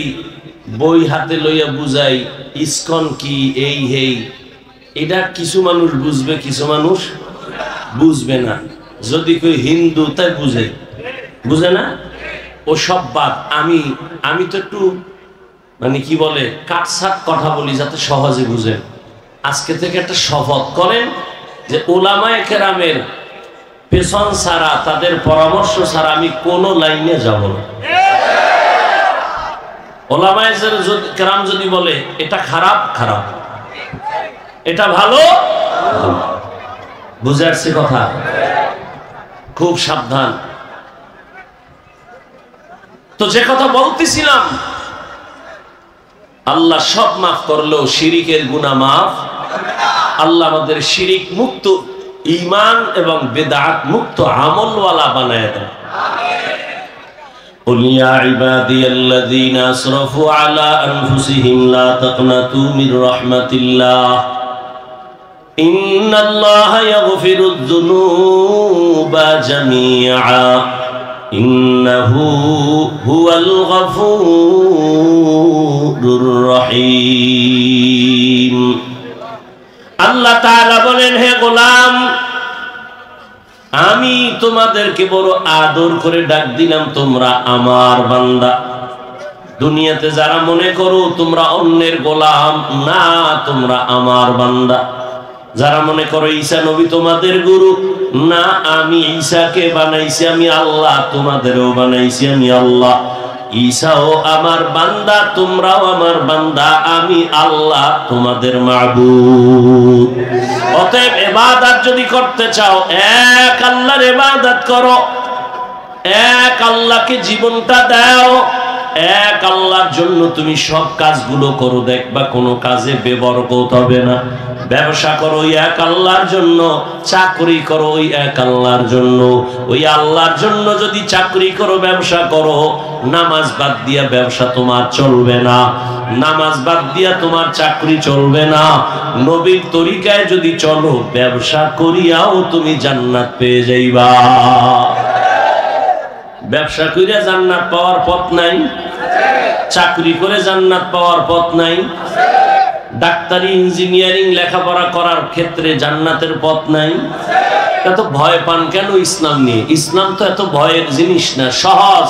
বই হাতে লইয়া বুঝাই ইসকন কি, এই হেই, এটা কিছু মানুষ বুঝবে, কিছু মানুষ বুঝবে না। যদি কেউ হিন্দু তাই বুঝে না, ও সব বাদ। আমি তো একটু মানে কি বলে কাটসাট কথা বলি যাতে সহজে বুঝেন। আজকে থেকে একটা শপথ করেন যে ওলামায়ে কেরামের পেছন ছাড়া, তাদের পরামর্শ ছাড়া আমি কোন লাইনে যাব না। ওলামায়ে কেরাম যদি বলে এটা খারাপ, খারাপ, এটা ভালো, বুঝে আসছে কথা? খুব সাবধান। তো যে কথা বলতেছিলাম, আল্লাহ সব মাফ করলেও শিরিকের গুনাহ মাফ। আল্লাহ আমাদের শিরিক মুক্ত, ঈমান এবং বিদআত মুক্ত আমলওয়ালা বানায় দেন। قل يا عبادي الذين أسرفوا على أنفسهم لا تقنطوا من رحمة الله إن الله يغفر الذنوب جميعا إنه هو الغفور الرحيم। আল্লাহ তাআলা বলেন, হে গোলাম, আমি তোমাদেরকে বড় আদর করে ডাক দিলাম, তোমরা আমার বান্দা। দুনিয়াতে যারা মনে করো তোমরা অন্যের গোলাম, না, তোমরা আমার বান্দা। যারা মনে করো ঈসা নবী তোমাদের গুরু, না, আমি ঈসাকে বানাইছি আমি আল্লাহ, তোমাদেরও বানাইছি আমি আল্লাহ। ঈসাও আমার বান্দা, তোমরাও আমার বান্দা, আমি আল্লাহ তোমাদের মাবুদ। অতএব ইবাদত যদি করতে চাও, এক আল্লাহর ইবাদত করো, এক আল্লাহকে জীবনটা দাও, এক আল্লাহর জন্য তুমি সব কাজগুলো করো, দেখবা কোনো কাজে বেবরকত হবে না। ব্যবসা করো ওই এক আল্লাহর জন্য, চাকরি করো ওই এক আল্লাহর জন্য। ওই আল্লাহর জন্য যদি চাকরি করো, ব্যবসা করো, নামাজ বাদ দিয়া ব্যবসা তোমার চলবে না, নামাজ বাদ দিয়া তোমার চাকরি চলবে না। নবীর তরিকায় যদি চলো, ব্যবসা করিয়াও তুমি জান্নাত পেয়ে যাইবা। ব্যবসা করিয়া জান্নাত পাওয়ার পথ নাই? চাকরি করে জান্নাত পাওয়ার পথ নাই? ডাক্তারি, ইঞ্জিনিয়ারিং লেখাপড়া করার ক্ষেত্রে জান্নাতের পথ নাই? এত ভয় পান কেন ইসলাম নিয়ে? ইসলাম তো এত ভয়ের জিনিস না, সহজ।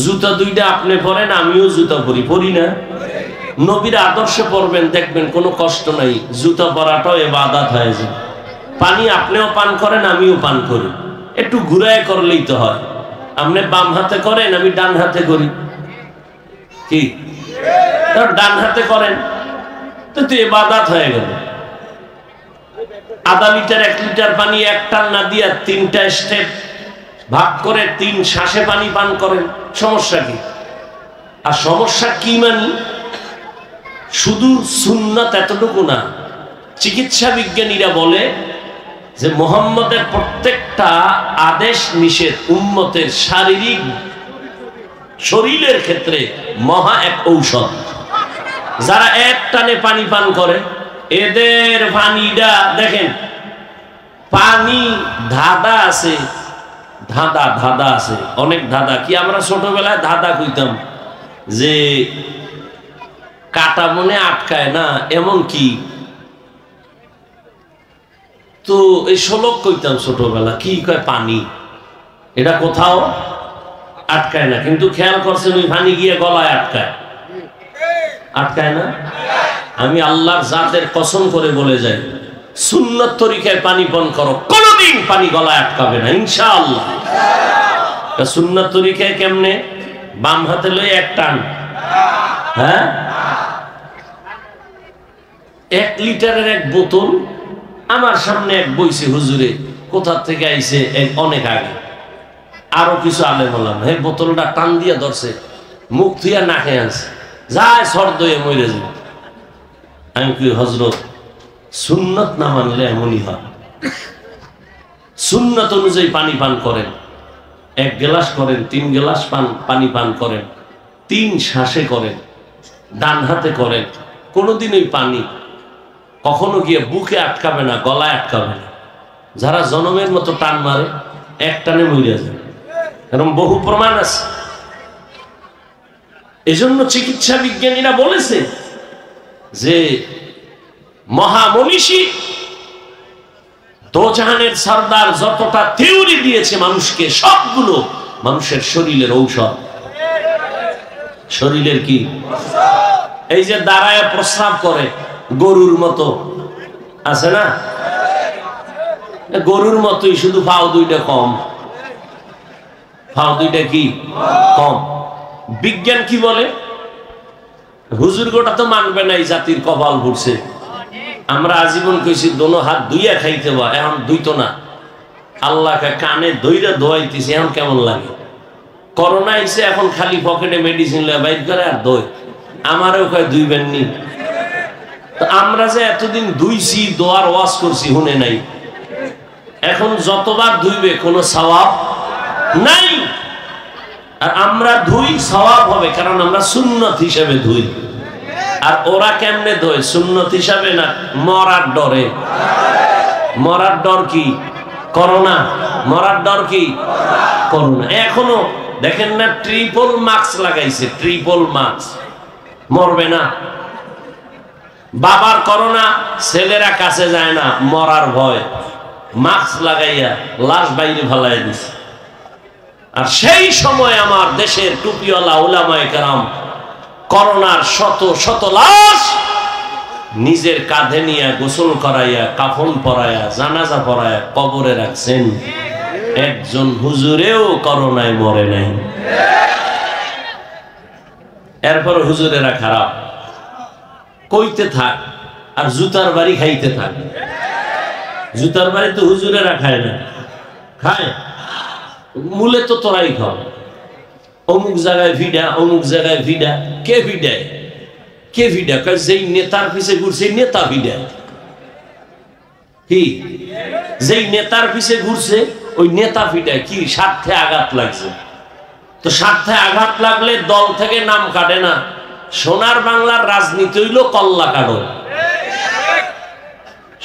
জুতা দুইটা আপনি পরেন, আমিও জুতা পরি না? নবীর আদর্শে পড়বেন, দেখবেন কোনো কষ্ট নাই, জুতা পরাটাও ইবাদত হয়ে যায়। পানি আপনিও পান করেন, আমিও পান করি, একটু ঘুরায় করলেই তো হয়। আপনি বাম হাতে করেন, আমি ডান হাতে করি, কি ডান হাতে করেন তো ইবাদত হয়ে গেল। আধা লিটার 1 লিটার পানি এক টান না দিয়া 3টা স্টেপ ভাগ করে 3 শ্বাসে পানি পান করেন, সমস্যা কি? আর সমস্যা কি মানি? শুধু সুন্নাত এতটুকু না। চিকিৎসা বিজ্ঞানীরা বলে যে মুহাম্মদের প্রত্যেকটা আদেশ নিষেধ উম্মতের শারীরিক শরীরের ক্ষেত্রে মহা এক ঔষধ। যারা এক টানে পানি পান করে, এদের পানিটা দেখেন, পানি ধাঁধা আছে, ধাঁধা আছে, অনেক ধাঁধা। কি আমরা ছোটবেলায় ধাঁধা কইতাম যে কাটা মনে আটকায় না, এমন কি? তো এই শ্লোক কইতাম ছোটবেলা, কি কয় পানি, এটা কোথাও আটকায় না, কিন্তু খেয়াল করছেন ওই পানি গিয়ে গলায় আটকায় না? আমি আল্লাহর জাতের কসম করে বলে যাই, সুন্নত তরিকায় পানি পান করো, কোনদিন পানি গলায় আটকাবে না ইনশাআল্লাহ। সুন্নত তরিকায় কেমনে? বাম হাতে লই এক টান, হ্যাঁ, 1 লিটারের এক বোতল আমার সামনে এক বইছে হুজুরে, কোথা থেকে আইছে অনেক আগে, আরো কিছু আলেম বললাম, হে বোতলটা টান দিয়ে ধরছে, মুখ থুইয়া না খেয়ে আনছে, যায় সর দয়ে মরে যাবে। আমি কি হযরত সুন্নাত না মানলে এমনই হয়। সুন্নাত অনুযায়ী পানি পান করেন, 1 গ্লাস করেন, 3 গ্লাস পানি পান করেন, 3 শ্বাসে করেন, ডান হাতে করেন। কোনোদিন ওই পানি কখনো গিয়ে বুকে আটকাবে না, গলায় আটকাবে না। যারা জনমের মতো টান মারে এক টানে মরে যায়, এরকম বহু প্রমাণ আছে। এজন্য চিকিৎসা বিজ্ঞানীরা বলেছে যে মহামনীষী দোজাহানের সরদার যতটা থিওরি দিয়েছে মানুষকে, সবগুলো মানুষের শরীরের ঔষধ। শরীরের কি? এই যে দাঁড়ায় প্রস্রাব করে গরুর মতো, আছে না? গরুর মতোই, শুধু পাও দুইটা কম। পাও দুইটা কি কম? বিজ্ঞান কি বলে? হুজুর গোটা তো মানবে না, এই জাতির কপাল ভরছে। আমরা আজীবন কইছি দোনো হাত দুইয়া খাইতে বা, এখন দুইতো না। আল্লাহকে কানে দইরা দোয়াইতেছি, এখন কেমন লাগে? করোনা এসে এখন খালি পকেটে মেডিসিন বাইর করে আর দই। আমারও কয় দুইবেন নি। তো আমরা যে এতদিন দুইছি, দোয়ার ওয়াজ করছি, শুনে নাই। এখন যতবার ধুইবে কোনো সওয়াব নাই। আর আমরা ধুই, সওয়াব হবে, কারণ আমরা সুন্নত হিসেবে ধুই। আর ওরা কেমনে ধোয়? সুন্নত হিসাবে না, মরার ডরে। মরার ডর কি? করোনা। মরার ডর কি? করোনা। এখনো দেখেন না, ট্রিপল মাস্ক লাগাইছে, ট্রিপল মাস্ক। মরবে না। বাবার করোনা, ছেলেরা কাছে যায় না, মরার ভয়, মাস্ক লাগাইয়া লাশ বাইরে ফেলাই দিছে। আর সেই সময় আমার দেশের টুপিওয়ালা উলামায়ে কেরাম করোনার শত শত লাশ নিজের কাঁধে নিয়ে গোসল করাইয়া, কাফন পরাইয়া, জানাজা পরাইয়া কবরে রাখছেন। একজন হুজুরেও করোনায় মরে নাই। এরপর হুজুরেরা খারাপ কইতে থাক, আর জুতার বাড়ি খাইতে থাক। জুতার বাড়ি তো হুজুরেরা খায় না, খায় মূলে তো তোরাই খাও। অমুক জায়গায় ভিডা, অমুক জায়গায় ভিডা। কে ভিডায়? কে ভিডা? যেই নেতার পিছে ঘুরছে নেতা ভিডায়। কি? যেই নেতার পিছে ঘুরছে ওই নেতা ভিডায়। কি? স্বার্থে আঘাত লাগছে। তো স্বার্থে আঘাত লাগলে দল থেকে নাম কাটে না। সোনার বাংলার রাজনীতি হইল কল্লা কাটো।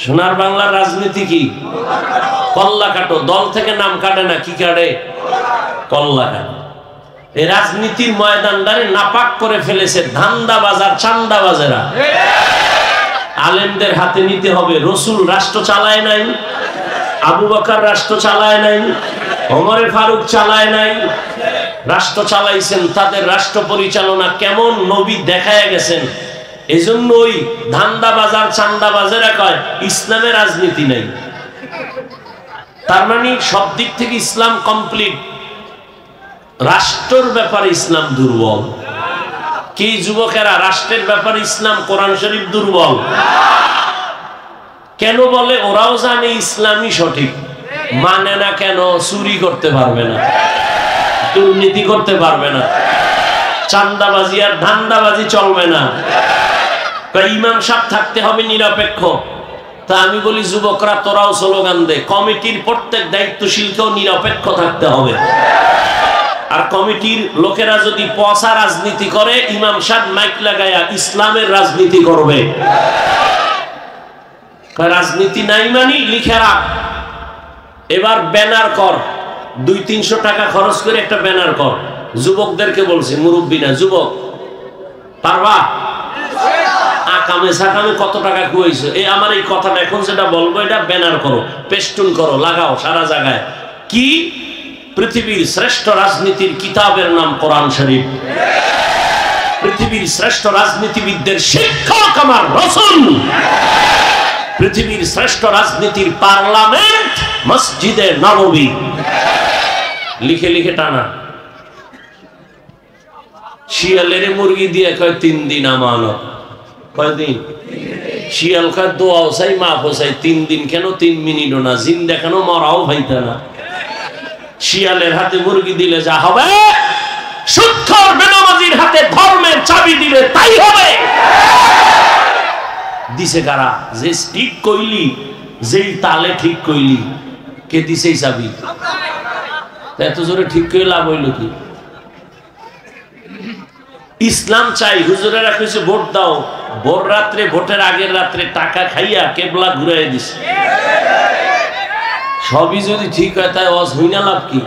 সোনার বাংলার রাজনীতি কি? কল্লা কাটো। দল থেকে নাম কাটে না, কি কাটে? কল্লা কাটো। এই রাজনীতির ময়দানদারে নাপাক করে ফেলেছে ধান্দাবাজার, চান্দাবাজেরা। আলেমদের হাতে নিতে হবে। রসুল রাষ্ট্র চালায় নাই, আবু বকর রাষ্ট্র চালায় নাই, ওমরে ফারুক চালায় নাই। রাষ্ট্র চালাইছেন, তাদের রাষ্ট্র পরিচালনা কেমন নবী দেখায় গেছেন। এজন্য ওই ধান্দাবাজার, চান্দাবাজেরা কয় ইসলামে রাজনীতি নাই। তার মানে সব দিক থেকে ইসলাম কমপ্লিট, রাষ্ট্রের ব্যাপারে ইসলাম দুর্বল। কি যুবকেরা? রাষ্ট্রের ব্যাপারে ইসলাম, কোরআন শরীফ দুর্বল। কেন বলে? ওরাও জানে ইসলামই সঠিক, মানে না কেন? চুরি করতে পারবে না, দুর্নীতি করতে পারবে না, চান্দাবাজি আর ধান্দাবাজি চলবে না। ইমাম সাহেব থাকতে হবে নিরপেক্ষ। তা আমি বলি যুবকরা তোরাও স্লোগান দে, কমিটির প্রত্যেক দায়িত্বশীলকেও নিরপেক্ষ থাকতে হবে। আর কমিটির লোকেরা যদি পচা রাজনীতি করে, ইমাম সাহেব মাইক লাগায়া ইসলামের রাজনীতি করবে। রাজনীতি নাই মানি লিখে রাখ। এবার ব্যানার কর, 200-300 টাকা খরচ করে একটা ব্যানার কর। যুবকদেরকে বলছি, মুরব্বী না, যুবক পারবা? আকামে সাকামে কত টাকা খুয়াইছো? এই আমার এই কথাটা এখন যেটা বলবো, এটা ব্যানার করো, পেস্টুন করো, লাগাও সারা জায়গায়। কি? পৃথিবীর শ্রেষ্ঠ রাজনীতির কিতাবের নাম কোরআন শরীফ। পৃথিবীর শ্রেষ্ঠ রাজনীতিবিদদের শিক্ষক আমার রাসূল। পৃথিবীর শ্রেষ্ঠ রাজনীতির পার্লামেন্ট মসজিদে নববী। লিখে লিখে টানা। শিয়ালের মুরগি দিয়ে কয় 3 দিন আমানত। কয়দিন? শিয়াল কয় দোয়াও চাই, মাফও চাই। 3 দিন কেন? 3 মিনিটও না। জিন দেখানো মরাও ভাইতে না। শিয়ালের হাতে মুরগি দিলে যা হবে, সুদখোর বেনামাজির হাতে ধর্মের চাবি দিলে তাই হবে। দিছে কারা? যে ঠিক কইলি, যেই তালে ঠিক কইলি, কে দিছে চাবি? এত জোরে ঠিক করে লাভ হইল কি? ইসলাম চাই, হুজুরেরা কইছে ভোট দাও, ভোর রাত্রে, ভোটের আগের রাত্রে টাকা খাইয়া কেবলা ঘুরাই দিছে। সবই যদি ঠিক হয় তাই ওয়াজ হই না, লাভ কি?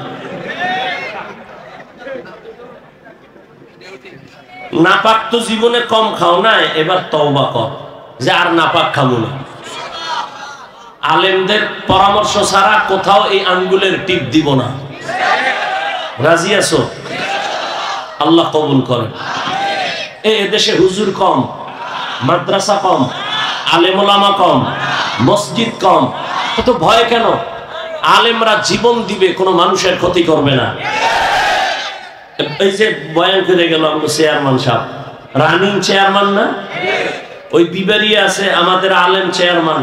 নাপাক তো জীবনে কম খাও না, এবার তওবা কর যে আর নাপাক খাবো না। আলেমদের পরামর্শ ছাড়া কোথাও এই আঙ্গুলের টিপ দিব না। রাজি আছো? আল্লাহ কবুল করেন। এদেশে হুজুর কম, মাদ্রাসা কম, আলেম ওলামা কম, মসজিদ কম, তো ভয় কেন? আলেমরা জীবন দিবে, কোনো মানুষের ক্ষতি করবে না। এই যে বয়ান করে গেল আমাদের চেয়ারম্যান সাহেব, রানিং চেয়ারম্যান না, ওই বিবারি আছে আমাদের আলেম চেয়ারম্যান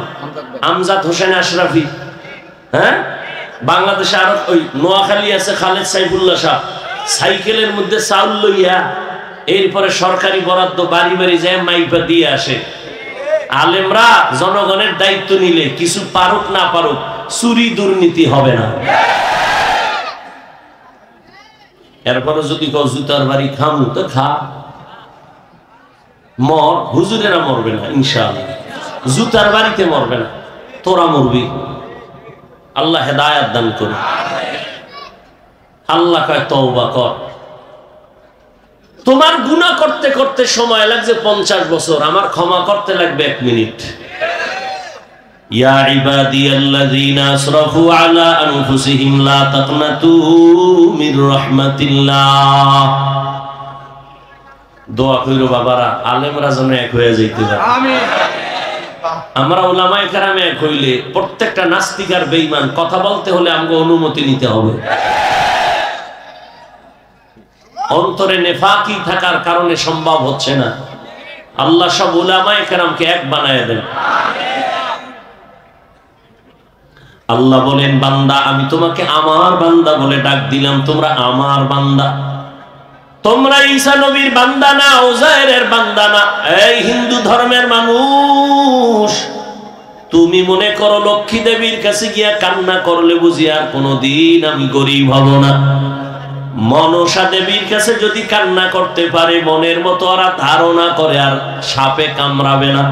আমজাদ হোসেন আশরাফি, হ্যাঁ, বাংলাদেশে আরো ওই নোয়াখালী আছে খালেদ সাইফুল্লাহ সাহেব, সাইকেলের মধ্যে চাউল লইয়া এরপরে সরকারি বরাদ্দ বাড়ি বাড়ি যায় মাইপা দিয়ে আসে। আলেমরা জনগণের দায়িত্ব নিলে কিছু পারুক না পারুক, চুরি দুর্নীতি হবে না। এরপরে যদি কেউ জুতার বাড়ি খামু তো খা, মর, হুজুরেরা মরবে না ইনশাআল্লাহ, জুতার বাড়িতে মরবে না, তোরা মরবি। আল্লাহ হেদায়াত দান করুন। আল্লাহ কয় তওবা কর। তোমার গুনাহ করতে করতে সময় লাগছে 50 বছর, আমার ক্ষমা করতে লাগবে 1 মিনিট। ইয়া ইবাদিয়াল্লাযীনা আসরাফু আলা আনফুসিহিম লা তাকনাতু মির রাহমাতিল্লাহ। দোয়া কইরো বাবারা, আলেমরা যেন এক হয়ে যাইতে পারে। আমিন। আমরা উলামায়ে কেরাম এক হইলে প্রত্যেকটা নাস্তিক আর বেঈমান কথা বলতে হলে আমগো অনুমতি নিতে হবে। অন্তরে নেফাকি থাকার কারণে সম্ভব হচ্ছে না। আল্লাহ সব উলামায়ে কেরামকে এক বানায় দেন। আল্লাহ বলেন, বান্দা আমি তোমাকে আমার বান্দা বলে ডাক দিলাম, তোমরা আমার বান্দা। তোমরা ঈসা নবীর বান্দা না, উযায়েরের বান্দা না। এই হিন্দু ধর্মের মানুষ, তুমি মনে করো লক্ষ্মী দেবীর কাছে গিয়া কান্না করলে বুঝি আর কোনদিন আমি গরিব হব না? মনসা দেবীর কাছে যদি কান্না করতে পারে, মনের মতো ওরা ধারণা করে আর সাপে কামড়াবে না।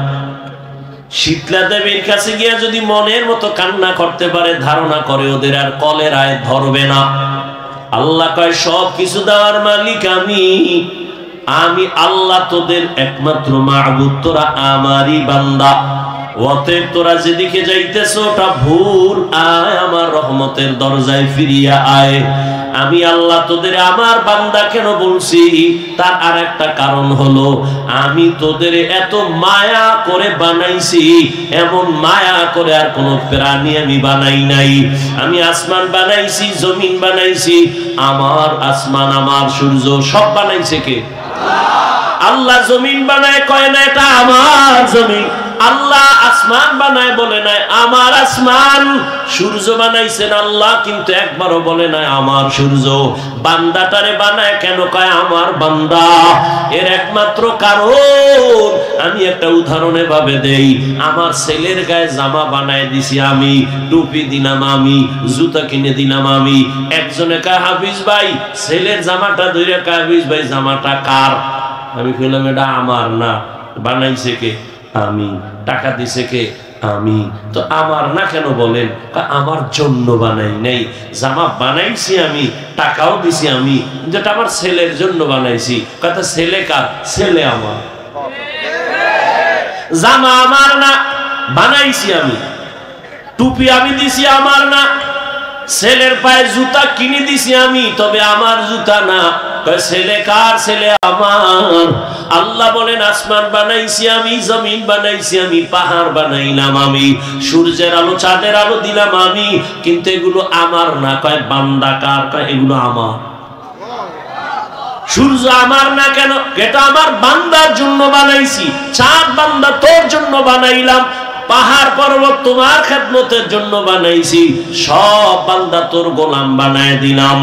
শীতলা দেবীর কাছে গিয়া যদি মনের মতো কান্না করতে পারে, ধারণা করে ওদের আর কলেরায় ধরবে না। আল্লাহ কয় সব কিছু দেওয়ার মালিক আমি। আমি আল্লাহ তোদের একমাত্র মাবুদ, তোরা আমারই বান্দা। অতএব তোরা যেদিকে যাইতেছ ওটা ভুল, আয় আমার রহমতের দরজায় ফিরিয়া আয়। আমি আল্লাহ তোদের আমার বান্দা কেন বলছি, তার আর একটা কারণ হলো, আমি তোদের এত মায়া করে বানাইছি, এমন মায়া করে আর কোন প্রাণী আমি বানাই নাই। আমি আসমান বানাইছি, জমিন বানাইছি, আমার আসমান আমার সূর্য সব বানাইছে কে? আল্লাহ জমিন বানায় কয় না এটা আমার জমিন, আল্লাহ আসমান বানায় বলে নাই আমার আসমান। সূর্য বানাইছেন আল্লাহ, কিন্তু একবারও বলে নাই আমার সূর্য। বান্দাটারে বানায় কেন কয় আমার বান্দা? এর একমাত্র কারণ আমি একটা উদাহরণে ভাবে দেই। আমার ছেলের গায়ে জামা বানায় দিছি আমি, টুপি দিলাম আমি, জুতা কিনে দিলাম আমি। একজনে কয় হাফিজ ভাই ছেলের জামাটা ধরে, হাফিজ ভাই জামাটা কার? আমি কইলাম এটা আমার না, বানাইছে কে? আমি। টাকা দিছে কে? আমি। তো আমার না কেন বলেন? আমার জন্য বানাই নাই, জামা বানাইছি আমি, টাকাও দিছি আমি, যেটা আমার ছেলের জন্য বানাইছি। কথা ছেলে কার? ছেলে আমার। জামা আমার না, বানাইছি আমি। টুপি আমি দিছি আমার না, ছেলের পায়ে জুতা কিনে দিছি আমি, তবে আমার জুতা না। ছেলে কার? ছেলে আমার। আল্লাহ বলেন আসমান বানাইছি আমি, জমিন বানাইছি আমি, পাহাড় বানাইলাম আমি, সূর্যের আলো চাঁদের আলো দিলাম আমি, কিন্তু এগুলো আমার না। কয় বান্দা কার? কয় এগুলো আমার। সূর্য আমার না কেন? এটা আমার বান্দার জন্য বানাইছি। চাঁদ বান্দা তোর জন্য বানাইলাম। পাহাড় পর্বত তোমার খেদমতের জন্য বানাইছি, সব বান্দা তোর গোলাম বানায় দিলাম।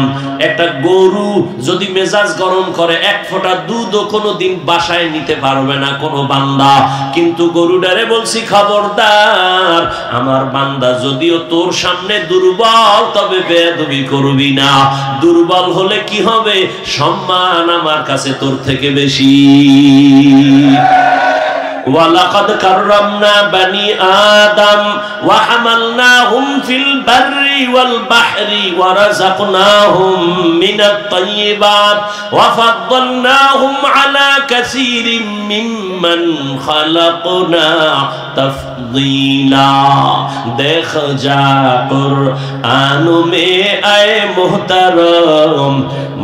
একটা গরু যদি মেজাজ গরম করে এক ফোঁটা দুধও কোনোদিন বাসায় নিতে পারবে না কোনো বান্দা, কিন্তু গরুটারে বলছি খবরদার, আমার বান্দা যদিও তোর সামনে দুর্বল তবে বেয়াদবি করবি না। দুর্বল হলে কি হবে? সম্মান আমার কাছে তোর থেকে বেশি। وَلَقَدْ كَرَّمْنَا بَنِي آدَمَ وَحَمَلْنَاهُمْ فِي الْبَرِّ وَالْبَحْرِ وَرَزَقْنَاهُمْ مِنَ الطَّيِّبَاتِ وَفَضَّلْنَاهُمْ عَلَى كَثِيرٍ مِّمَّنْ خَلَقْنَا تفضیلا۔ دیکھ جا قرآن میں اے محترم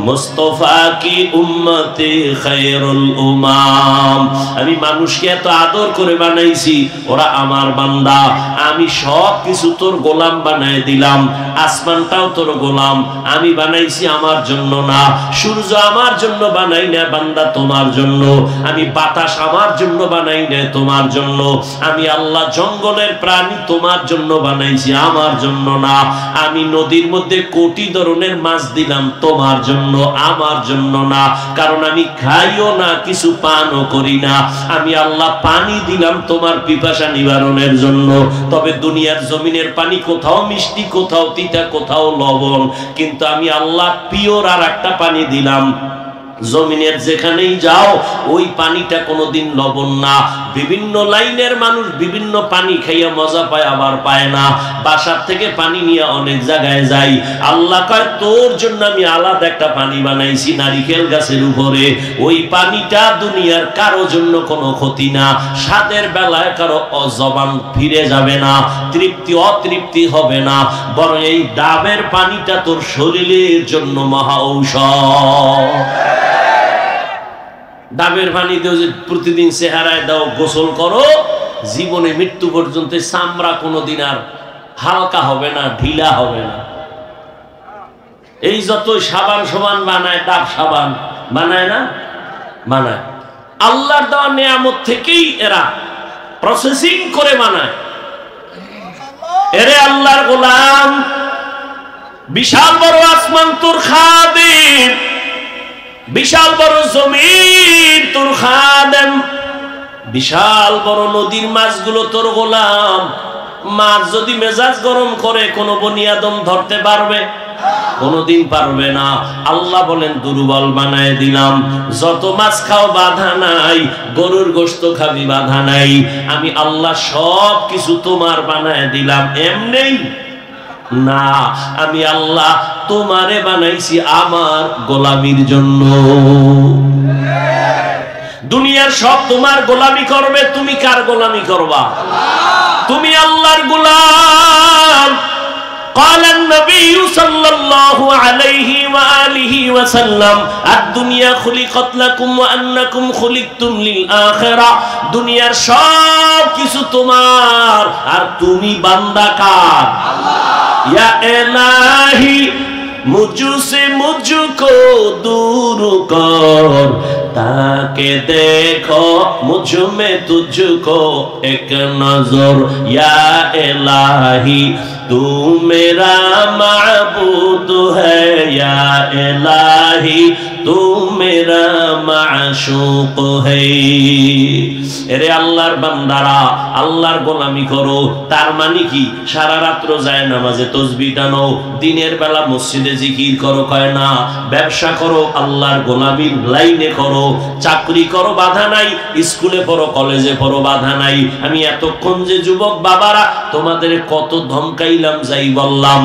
মুস্তাফা কি উম্মতে খায়রুল উমাম। আমি মানুষকে এত আদর করে বানাইছি, ওরা আমার বান্দা, আমি সব কিছু তোর গোলাম বানায় দিলাম। আসমানটাও তোর গোলাম, আমি বানাইছি আমার জন্য না। সূর্য আমার জন্য বানাই না বান্দা, তোমার জন্য। আমি বাতাস আমার জন্য বানাই না, তোমার জন্য। আমি আল্লাহ জঙ্গলের প্রাণী তোমার জন্য বানাইছি, আমার জন্য না। আমি নদীর মধ্যে কোটি ধরনের মাছ দিলাম তোমার জন্য, আমার জন্য না। কারণ আমি খাইও না, কিছু পানও করি না। আমি আল্লাহ পানি দিলাম তোমার পিপাসা নিবারণের জন্য। তবে দুনিয়ার জমিনের পানি কোথাও মিষ্টি, কোথাও তিতা, কোথাও লবণ, কিন্তু আমি আল্লাহ পিওর আর একটা পানি দিলাম। জমিনের যেখানেই যাও ওই পানিটা কোনোদিন লবণ না। বিভিন্ন লাইনের মানুষ বিভিন্ন পানি খাইয়া মজা পায়, আবার পায় না। বাসার থেকে পানি নিয়ে অনেক জায়গায় যাই, আল্লাহ কয় তোর জন্য আমি আলাদা একটা পানি বানাইছি নারিকেল গাছের উপরে। ওই পানিটা দুনিয়ার কারো জন্য কোনো ক্ষতি না। স্বাদের বেলায় কারো জবান ফিরে যাবে না, তৃপ্তি অতৃপ্তি হবে না, বরং এই ডাবের পানিটা তোর শরীরের জন্য মহা ঔষধ। ডাবের পানি দিও, যে প্রতিদিন চেহারায় দাও, গোসল করো, জীবনে মৃত্যু পর্যন্ত চামড়া কোনোদিন আর হালকা হবে না, ঢিলা হবে না। এই যত সাবান সমান বানায়, ডাব সাবান বানায় না, বানায় আল্লাহর দেওয়া নিয়ামত থেকেই এরা প্রসেসিং করে বানায়। এরে আল্লাহর গোলাম, বিশাল বড় আসমান তোর খাদিম, বিশাল বড় জমিন তোর খাদেম, বিশাল বড় নদীর মাছগুলো তোর গোলাম। মাছ যদি মেজাজ গরম করে কোন বনি আদম ধরতে পারবে? কোনদিন পারবে না। আল্লাহ বলেন দুর্বল বানায় দিলাম। যত মাছ খাও বাধা নাই, গরুর গোশত খাবি বাধা নাই। আমি আল্লাহ সব কিছু তোমার বানায় দিলাম। এমনি না, আমি আল্লাহ তোমারে বানাইছি আমার গোলামির জন্য। দুনিয়ার সব তোমার গোলামি করবে, তুমি কার গোলামি করবা? তুমি আল্লাহর গোলাম। قال النبي صلى الله عليه وآله وسلم الدنيا خلقت لكم وأنكم خلقتم للآخرة। দুনিয়ার সব কিছু তোমার আর তুমি বান্দা কার? या इलाही मुझसे मुझको दूर कर, ताके देखो मुझ में तुझको एक नजर। या इलाही तू मेरा माबूद है, या इलाही तू मेरा माशूक है। এরে আল্লাহর বান্দারা, আল্লাহর গোলামি করো। তার মানে কি? সারা রাত্র যায় নামাজে তাসবিহ টানো, দিনের বেলা মসজিদে জিকির করো, কয় না। ব্যবসা করো, আল্লাহর গোলামির লাইনে করো। চাকরি করো, বাধা নাই। স্কুলে পড়ো, কলেজে পড়ো, বাধা নাই। আমি এতক্ষণ যে যুবক বাবারা তোমাদের কত ধমকাইলাম, যাই বললাম,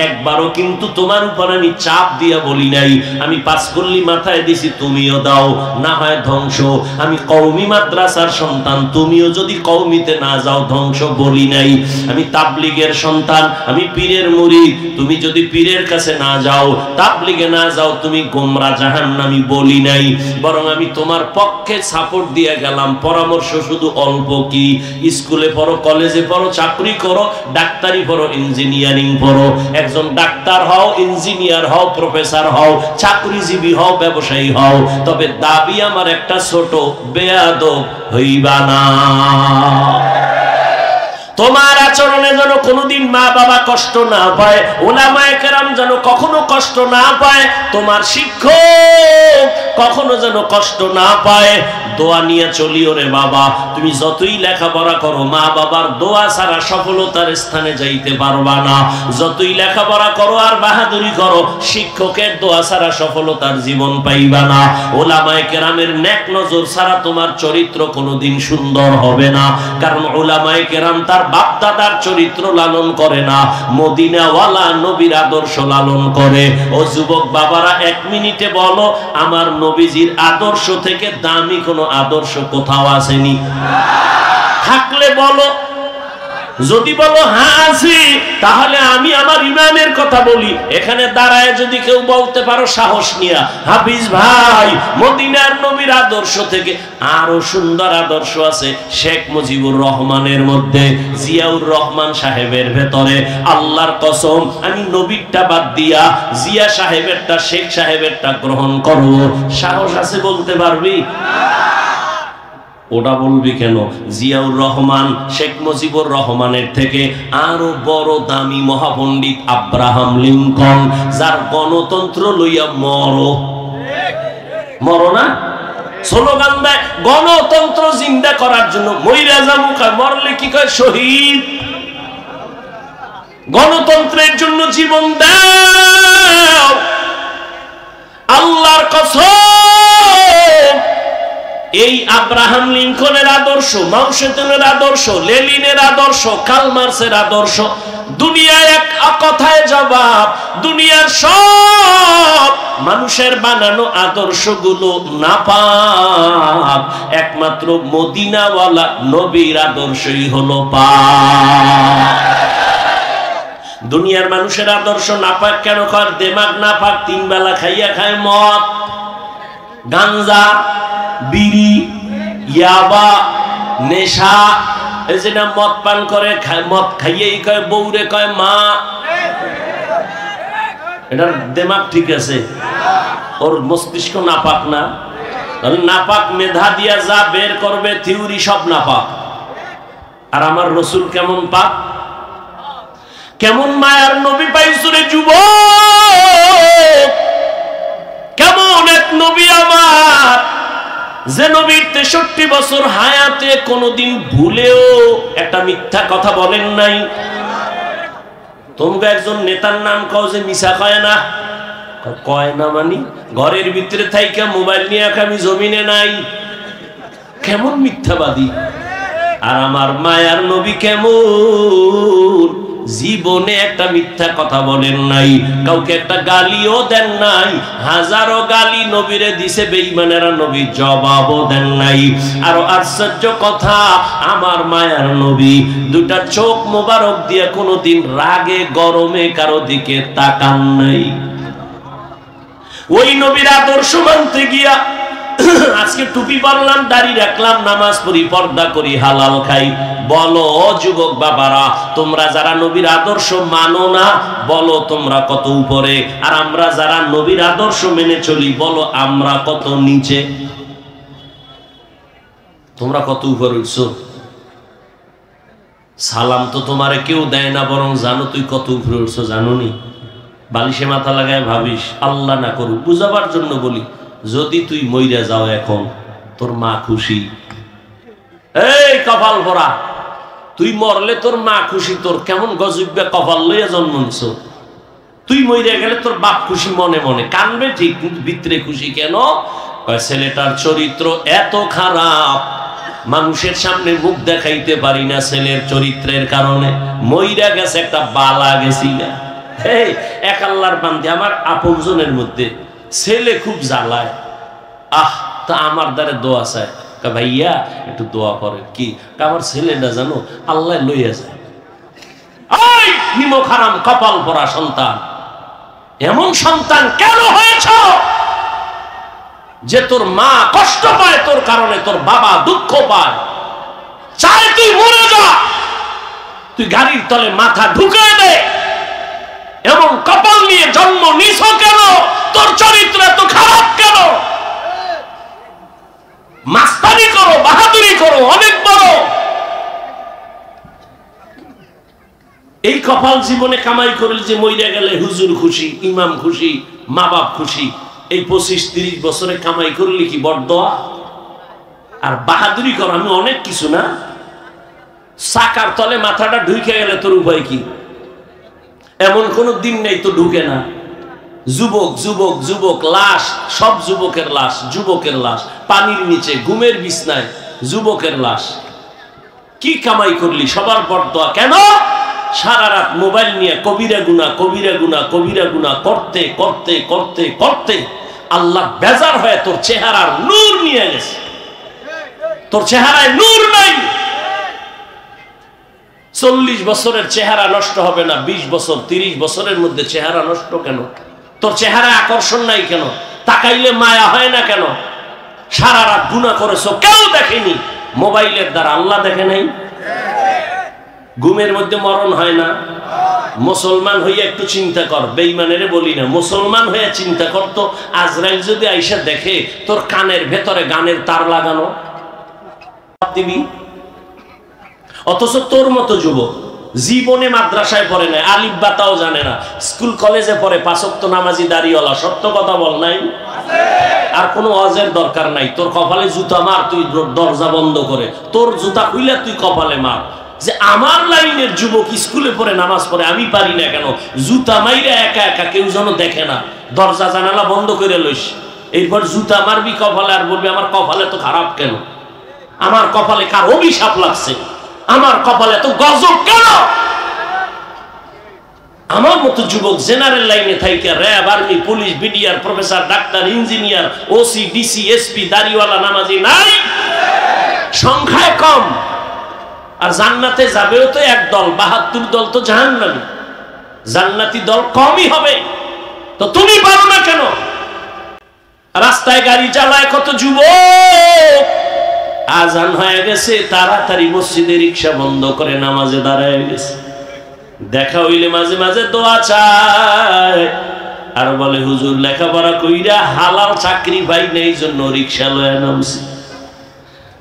একবারও কিন্তু তোমার উপর আমি চাপ দিয়া বলি নাই। আমি পাঁচকল্লি মাথায় দিছি, তুমিও দাও, না হয় ধ্বংস। আমি কওমি মাদ্রাসার সন্তান, তুমিও যদি কওমিতে না যাও ধ্বংস বলি নাই। আমি তাবলিগের সন্তান, আমি পীরের মুরিদ, তুমি যদি পীরের কাছে না যাও, তাবলিগে না যাও, তুমি গোমরা জাহান্নামী বলি নাই। বরং আমি তোমার পক্ষে সাপোর্ট দিয়ে গেলাম। পরামর্শ শুধু অল্প কি, স্কুলে পড়ো, কলেজে পড়ো, চাকরি করো, ডাক্তারি পড়ো, ইঞ্জিনিয়ারিং পড়ো। একজন ডাক্তার হও, ইঞ্জিনিয়ার হও, প্রফেসর হও, চাকরিজীবী হও, ব্যবসায়ী হও, তবে দাবি আমার একটা, ছোট বেয়াদব হইবা না। তোমার আচরণে যেন কোনোদিন মা বাবা কষ্ট না পায়, উলামায়ে কেরাম যেন কখনো কষ্ট না পায়, তোমার শিক্ষক কখনো যেন কষ্ট না পায়। দোয়া নিয়ে চলিও রে বাবা। তুমি যতই লেখাপড়া করো, মা বাবার দোয়া ছাড়া সফলতার স্থানে যাইতে পারবা না। যতই লেখাপড়া করো আর বাহাদুরি করো, শিক্ষকের দোয়া ছাড়া সফলতার জীবন পাইবা না। উলামায়ে কেরামের নেক নজর ছাড়া তোমার চরিত্র কোনোদিন সুন্দর হবে না। কারণ উলামায়ে কেরাম তার বাপ দাদার চরিত্র লালন করে না, মদিনাওয়ালা নবীর আদর্শ লালন করে। ও যুবক বাবারা, 1 মিনিটে বলো, আমার নবীজির আদর্শ থেকে দামি কোনো আদর্শ কোথাও আসেনি? থাকলে বলো। যদি বলো হ্যাঁ আছে, তাহলে আমি আমার ইমানের কথা বলি। এখানে দাঁড়ায় যদি কেউ বলতে পারো সাহস নিয়া, হাফিজ ভাই, মদিনার নবীর আদর্শ থেকে আরো সুন্দর আদর্শ আছে শেখ মুজিবুর রহমানের মধ্যে, জিয়াউর রহমান সাহেবের ভেতরে, আল্লাহর কসম আমি নবীরটা বাদ দিয়া জিয়া সাহেবেরটা, শেখ সাহেবেরটা গ্রহণ করব। সাহস আছে বলতে পারবি? ওটা বলবি কেন? জিয়াউর রহমান শেখ মুজিবুর রহমানের থেকে আরো বড় দামি মহাপণ্ডিত আব্রাহাম লিঙ্কন, যার গণতন্ত্র লইয়া মরো না স্লোগান দেয় গণতন্ত্র জিন্দা করার জন্য। মইরা যাবো, মরলে কি কয় শহীদ। গণতন্ত্রের জন্য জীবন দাও। আল্লাহর কসম, এই আব্রাহাম লিঙ্কনের আদর্শ, মাও সেতুনের আদর্শ, লেনিনের আদর্শ, কার্ল মার্ক্সের আদর্শ, দুনিয়ায় এক কথায় জবাব। দুনিয়ার সব মানুষের বানানো আদর্শগুলো নাপাক, একমাত্র মদিনাওয়ালা নবীর আদর্শই হলো পাক। দুনিয়ার মানুষের আদর্শ নাপাক কেন? কর দেমাগ নাপাক, 3 বেলা খাইয়া খায় মদ, গাঞ্জা, বিড়ি, ইয়াবা, নেশা। এই যে না মদ পান করে, মদ খাইয়েই কয় বউরে কয় মা। এটার দেমাগ ঠিক আছে? ওর মস্তিষ্ক নাপাক না? নাপাক মেধা দিয়া যা বের করবে থিওরি সব নাপাক। আর আমার রসুল কেমন পাক, কেমন মায়ার নবী পাইছো রে যুবক। কেমন এক নবী আমার, যে নবীর 63 বছর হায়াতে কোনদিন ভুলেও একটা মিথ্যা কথা বলেন নাই। তোমরা একজন নেতার নাম কও যে মিছা কয় না। কয় না মানি ঘরের ভিতরে থাইকা মোবাইল নিয়ে আমি জমিনে নাই। কেমন মিথ্যাবাদী। আর আমার মায়ার নবী কেমন, জীবনে একটা মিথ্যা কথা বলেন নাই, কাউকে একটা গালিও দেন নাই। হাজারো গালি নবীরে দিছে বেঈমানেরা, নবী জবাবও দেন নাই। আর আশ্চর্য কথা, আমার মায়ার নবী 2টা চোখ মোবারক দিয়ে কোনোদিন রাগে গরমে কারো দিকে তাকান নাই। ওই নবীর আদর্শ মানতে গিয়া আজকে টুপি পরলাম, দাড়ি রাখলাম, নামাজ পড়ি, পর্দা করি, হালাল খাই। বলো যুবক বাবারা, তোমরা যারা নবীর আদর্শ মানো না, বলো তোমরা কত উপরে। আর আমরা যারা নবীর আদর্শ মেনে চলি, বলো আমরা কত নিচে। তোমরা কত উপরে উঠছো। সালাম তো তোমারে কেউ দেয় না, বরং জানো তুই কত উপরে উঠছো। জানো নি? বালিশে মাথা লাগায় ভাবিস, আল্লাহ না করুক, বুঝাবার জন্য বলি, যদি তুই মইরা যাও এখন, তোর মা খুশি। এই কপাল ভরা, তুই মরলে তোর মা খুশি। তোর কেমন গজবে কপাল লইয়া জন্ম নিছ। তুই মইরা গেলে তোর বাপ খুশি, মনে মনে কানবে ঠিক, কিন্তু ভিতরে খুশি কেন? ছেলেটার চরিত্র এত খারাপ, মানুষের সামনে মুখ দেখাইতে পারি না ছেলের চরিত্রের কারণে। মইরা গেছে, একটা বালা গেছি না। এই এক আল্লাহর বান্দে, আমার আপনজনের মধ্যে ছেলে খুব জ্বালায়। তা আমার দ্বারে দোয়া চায়, ভাইয়া একটু দোয়া করে। কি? আমার ছেলেটা জানো আল্লাহ লইয়া যায়। নিমক হারাম কপাল পরা সন্তান। এমন সন্তান কেন হয়েছ যে তোর মা কষ্ট পায় তোর কারণে, তোর বাবা দুঃখ পায়, চায় তুই মরে যা, তুই গাড়ির তলে মাথা ঢুকে দে। এমন কপাল নিয়ে জন্ম নিছ কেন? তোর চরিত্র এত খারাপ কেন? মাস্তানি করো, বাহাদুরি করো, অনেক বড়, এই কপাল জীবনে কামাই করলে যে মইরা গেলে হুজুর খুশি, ইমাম খুশি, মা বাপ খুশি, এই 25-30 বছরে কামাই করলে কি বড়দোয়া আর বাহাদুরি কর। আমি অনেক কিছু না, চাকার তলে মাথাটা ঢুকে গেলে তোর উপায় কি? এমন কোন দিন নেই তো ঢুকে না। যুবক যুবক যুবক, লাশ সব যুবকের লাশ, যুবকের লাশ পানির নিচে ঘুমের বিছনায়, যুবকের লাশ। কি কামাই করলি? সবার বড়দোয়া। কেন? সারা রাত মোবাইল নিয়ে কবিরা গুনাহ কবিরা গুনাহ কবিরা গুনাহ করতে করতে করতে করতে আল্লাহ বেজার হয়ে তোর চেহারার নূর নিয়ে গেছে। তোর চেহারায় নূর নাই। 40 বছরের চেহারা নষ্ট হবে না, 20 বছর 30 বছরের মধ্যে চেহারা নষ্ট কেন? তোর চেহারায় আকর্ষণ নাই কেন? তাকাইলে মায়া হয় না কেন? সারা রাত গুনাহ করেছো, কেউ দেখেনি, মোবাইলের দ্বারা আল্লাহ দেখে নাই। ঘুমের মধ্যে মরণ হয় না। মুসলমান হইয়া একটু চিন্তা কর, বেঈমানেরে বলি না, মুসলমান হইয়া চিন্তা কর তো, আজরাইল যদি আইসা দেখে তোর কানের ভেতরে গানের তার লাগানো, দিবি? অথচ তোর মতো যুবক জীবনে মাদ্রাসায় পড়ে নাই, আলিফ বাতাও জানে না, স্কুল কলেজে পড়ে, 5 ওয়াক্ত নামাজি দাড়িওয়ালা, সত্য কথা বল নাই? আর কোনো ওয়াজের দরকার নাই। তোর কপালে জুতা মার, তুই দরজা বন্ধ করে তোর জুতা খুইলা তুই কপালে মার, যে আমার লাইনের যুবক স্কুলে পড়ে নামাজ পড়ে, আমি পারি না কেন? জুতা মাইরা একা একা, কেউ যেন দেখে না, দরজা জানালা বন্ধ করে লইস। এরপর জুতা মারবি কপালে আর বলবি আমার কপালে তো খারাপ কেন? আমার কপালে কার অভিশাপ লাগছে? আমার কপালে তো গজব কেন? আমার মতো যুবক জেনারেল লাইনে থাইকা RAB, army, police, BDR, professor, doctor, engineer, OC, DC, SP, দাড়িওয়ালা নামাজি নাই, সংখ্যায় কম। আর জান্নাতে যাবেও তো এক দল, 72 দল তো জাহান্নামী। জান্নাতি দল কমই হবে। তো তুমি পারো না কেন? রাস্তায় গাড়ি চালায় কত যুবক, আজান হয়ে গেছে তাড়াতাড়ি মসজিদে রিক্সা বন্ধ করে নামাজে দাঁড়ায় গেছে। দেখা হইলে মাঝে মাঝে দোয়া চায় আর বলে হুজুর লেখাপড়া কইরা হালাল চাকরি পাই না, এই জন্য রিক্সা লয়ে নামছি।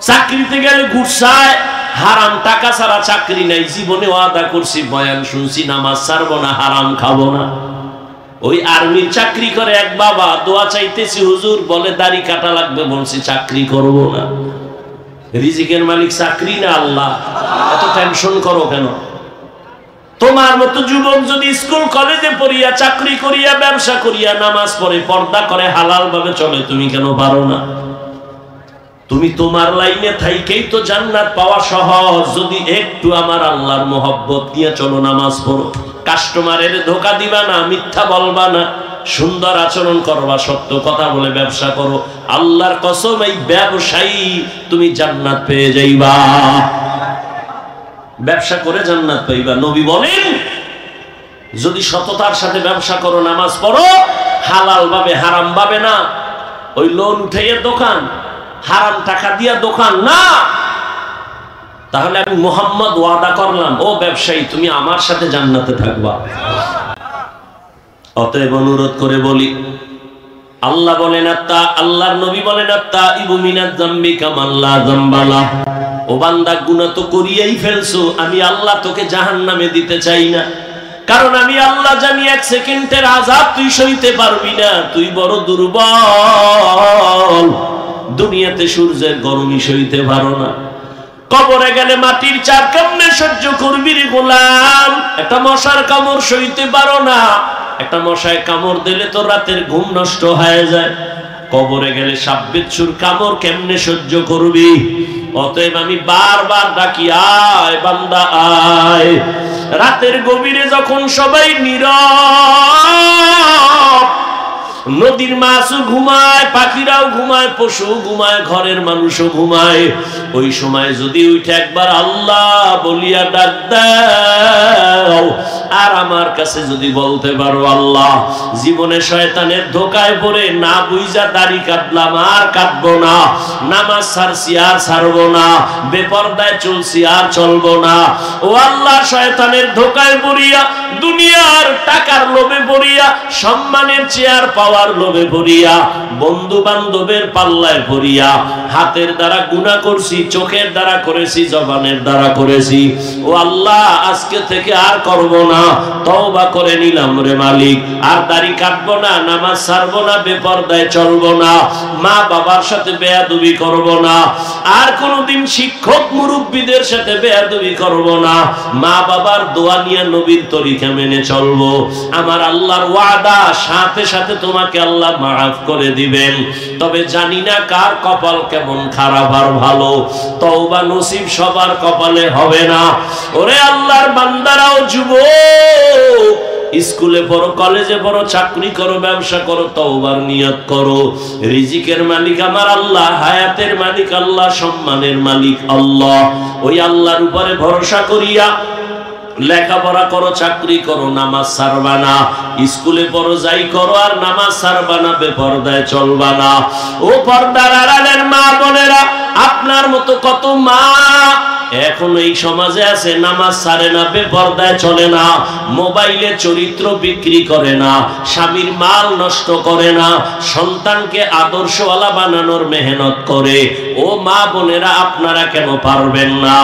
চাকরিতে গেলে ঘুরছায়, হারাম টাকা ছাড়া চাকরি নাই। জীবনে ওয়াদা করছি, বয়ান শুনছি, নামাজ ছাড়বো না, হারাম খাবো না। ওই আর্মির চাকরি করে এক বাবা, দোয়া চাইতেছি হুজুর, বলে দাড়ি কাটা লাগবে, বলছি চাকরি করবো না। রিজিকের মালিক চাকরি না আল্লাহ, এত টেনশন করো কেন? তোমার মতো যুবক যদি স্কুল কলেজে পড়িয়া, চাকরি করিয়া, ব্যবসা করিয়া, নামাজ পড়ে, পর্দা করে, হালাল ভাবে চলে, তুমি কেন পারো না? তুমি তোমার লাইনে থাইকেই তো জান্নাত পাওয়া সহজ। যদি একটু আমার আল্লাহর মোহব্বত নিয়ে চলো, নামাজ পড়ো, কাস্টমারের ধোকা দিবা না, মিথ্যা বলবা না, সুন্দর আচরণ করবা, সত্য কথা বলে ব্যবসা করো, আল্লাহর কসম এই ব্যবসায়ী তুমি জান্নাত পেয়ে যাইবা। ব্যবসা করে জান্নাত পাইবা। নবী বলেন যদি সততার সাথে ব্যবসা করো, নামাজ পড়ো, হালাল ভাবে, হারাম ভাবে না, ওই লোন উঠাইয়া দোকান, হারাম টাকা দিয়া দোকান না, তাহলে আমি মুহাম্মদ ওয়াদা করলাম, ও ব্যবসায়ী তুমি আমার সাথে জান্নাতে থাকবা। অতএব অনুরোধ করে বলি, আল্লাহ বলেন আল্লাহর নবী বলেন আত্তাইবু মিনাজ যামবি কামান লা যামবালা। ও বান্দা, গুনাহ তো করিয়াই ফেলছো, আমি আল্লাহ তোকে জাহান্নামে দিতে চাই না, কারণ আমি আল্লাহ জানি 1 সেকেন্ডের আযাব তুই সইতে পারবি না, তুই বড় দুর্বল। দুনিয়াতে সূর্যের গরমই সইতে পারো না, কবরে গেলে মাটির চাপ কেমনে সহ্য করবি রে গোলাম? একটা মশার কামড় সইতে পারো না, একটা মশায় কামড় দিলে তো রাতের ঘুম নষ্ট হয়ে যায়, কবরে গেলে সাপ বিচ্ছুর কামড় কেমনে সহ্য করবি? অতএব আমি বারবার ডাকি, আয় বান্দা আয়। রাতের গভীরে যখন সবাই নীরব, নদীর মাছও ঘুমায়, পাখিরাও ঘুমায়, পশু ঘুমায়, ঘরের মানুষও ঘুমায়, ওই সময় যদি উঠে একবার আল্লাহ বলিয়া ডাক দাও, আর আমার কাছে যদি বলতে পারো আল্লাহ জীবনে শয়তানের ধোকায় পড়ে না বুঝা দাড়ি কাটলাম আর কাটবো না, নামাজ ছাড়ছি আর ছাড়বো না, বেপরদায় চলছি আর চলবো না, ও আল্লাহ শয়তানের ধোকায় পড়িয়া দুনিয়ার টাকার লোভে পড়িয়া সম্মানের চেয়ার পাওয়ার লোভে পড়িয়া বন্ধু বান্ধবের পাল্লায় পড়িয়া হাতের দ্বারা গুনাহ করছি, চোখের দ্বারা করেছি, জবানের দ্বারা করেছি, ও আল্লাহ আজকে থেকে আর করব না, তওবা করে নিলাম রে মালিক। আর দাড়ি কাটবো না, নামাজ ছাড়বো না, বেপরদায় চলবো না, মা বাবার সাথে বেয়াদবি করব না, আর কোনোদিন শিক্ষক মুরব্বীদের সাথে বেয়াদবি করব না, মা বাবার দোয়া নিয়ে নবীর তরিকা মেনে চলবো। আমার আল্লাহর ওয়াদা, সাথে সাথে তোমাকে আল্লাহ মাফ করে দিবেন। তবে জানি না কার কপাল কেমন খারাপ আর ভালো, তওবা নসিব সবার কপালে হবে না। ওরে আল্লাহর বান্দারাও যুবক, স্কুলে পড়ো, কলেজে পড়ো, চাকরি করো, ব্যবসা করো, তওবার নিয়ত করো। রিজিকের মালিক আমার আল্লাহ, হায়াতের মালিক আল্লাহ, সম্মানের মালিক আল্লাহ। ওই আল্লাহর উপরে ভরসা করিয়া লেখাপড়া করো, চাকরি করো, নামাজ ছাড়বা না, স্কুলে পড়ো, যাই করো, আর নামাজ ছাড়বা না, বেপরদায় চলবা না। ও পর্দার আড়ালের মা বোনেরা, আপনার মতো কত মা এখন এই সমাজে আছে, নামাজ ছাড়ে না, বেপরদায় চলে না, মোবাইলে চরিত্র বিক্রি করে না, স্বামীর মাল নষ্ট করে না, সন্তানকে আদর্শওয়ালা বানানোর মেহনত করে। ও মা বোনেরা, আপনারা কেন পারবেন না?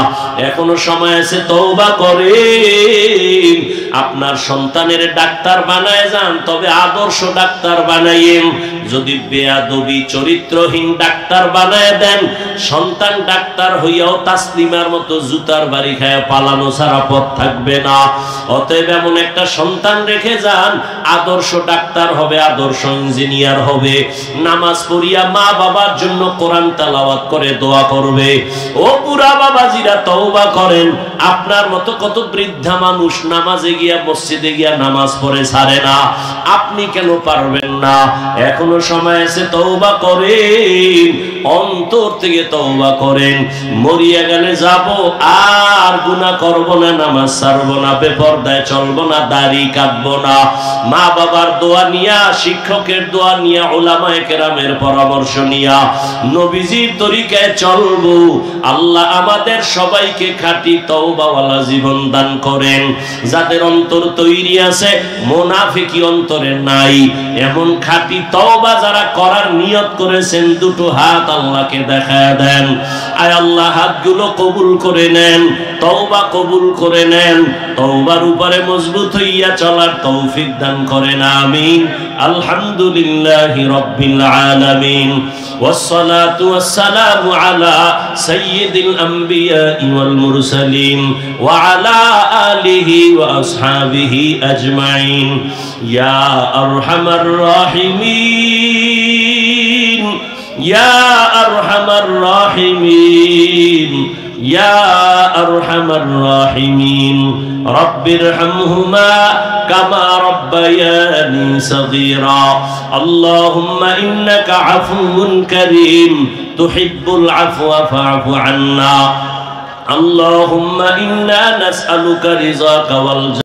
এখনো সময় আছে, তওবা করেন। আপনার সন্তানের ডাক্তার বানায় যান, তবে আদর্শ ডাক্তার বানাইয়েন। যদি বেয়াদবি চরিত্রহীন ডাক্তার বানায় দেন, সন্তান ডাক্তার হইয়াও তাসলিমার মতো জুতার বাড়ি খায় পালানো ছাড়া পথ থাকবে না। অতএব এমন একটা সন্তান রেখে যান, আদর্শ ডাক্তার হবে, আদর্শ ইঞ্জিনিয়ার হবে, নামাজ পড়িয়া মা বাবার জন্য কোরআন তেলাওয়াত করে দোয়া করবে। ও বুড়া বাবাজিরা, তওবা করেন। আপনার মতো কত বৃদ্ধা মানুষ নামাজে গিয়া, মসজিদে গিয়া নামাজ পড়ে ছাড়ে না, আপনি কেন পারবেন না? এখনো সময় আছে, তওবা করেন, অন্তর থেকে তওবা করেন। মরিয়া গেলে যাব, আর গুনাহ করব না, নামাজ ছাড়বো না, বেপরদায় চলবো না, দাড়ি কাটবো না, মা বাবার দোয়া নিয়া, শিক্ষকের দোয়া নিয়া, উলামায়ে কেরামের পরামর্শ নিয়া নবীজির তরিকায় চলবো। আল্লাহ আমাদের সবাইকে খাঁটি তওবাওয়ালা জীবন দান করেন। যাদের অন্তর তৈরি আছে, মুনাফিকি অন্তরে নাই, এমন খাঁটি তওবা যারা করার নিয়ত করেছেন, দুটো হাত আল্লাহকে দেখায় দেন। আয় আল্লাহ, হাতগুলো কবুল করে নেন, তওবা কবুল করে নেন, তওবার উপরে মজবুত হইয়া চলার তৌফিক দান করেন। আমিন। আলহামদুলিল্লাহি রাব্বিল আলামিন, والصلاة والسلام على سيد الأنبياء والمرسلين وعلى آله وأصحابه أجمعين يا أرحم الراحمين يا أرحم الراحمين يا أرحم الراحمين رب ارحمهما كما ربياني صغيرا اللهم إنك عفو كريم تحب العفو فاعف عنا اللهم إنا نسألك رضاك والجنة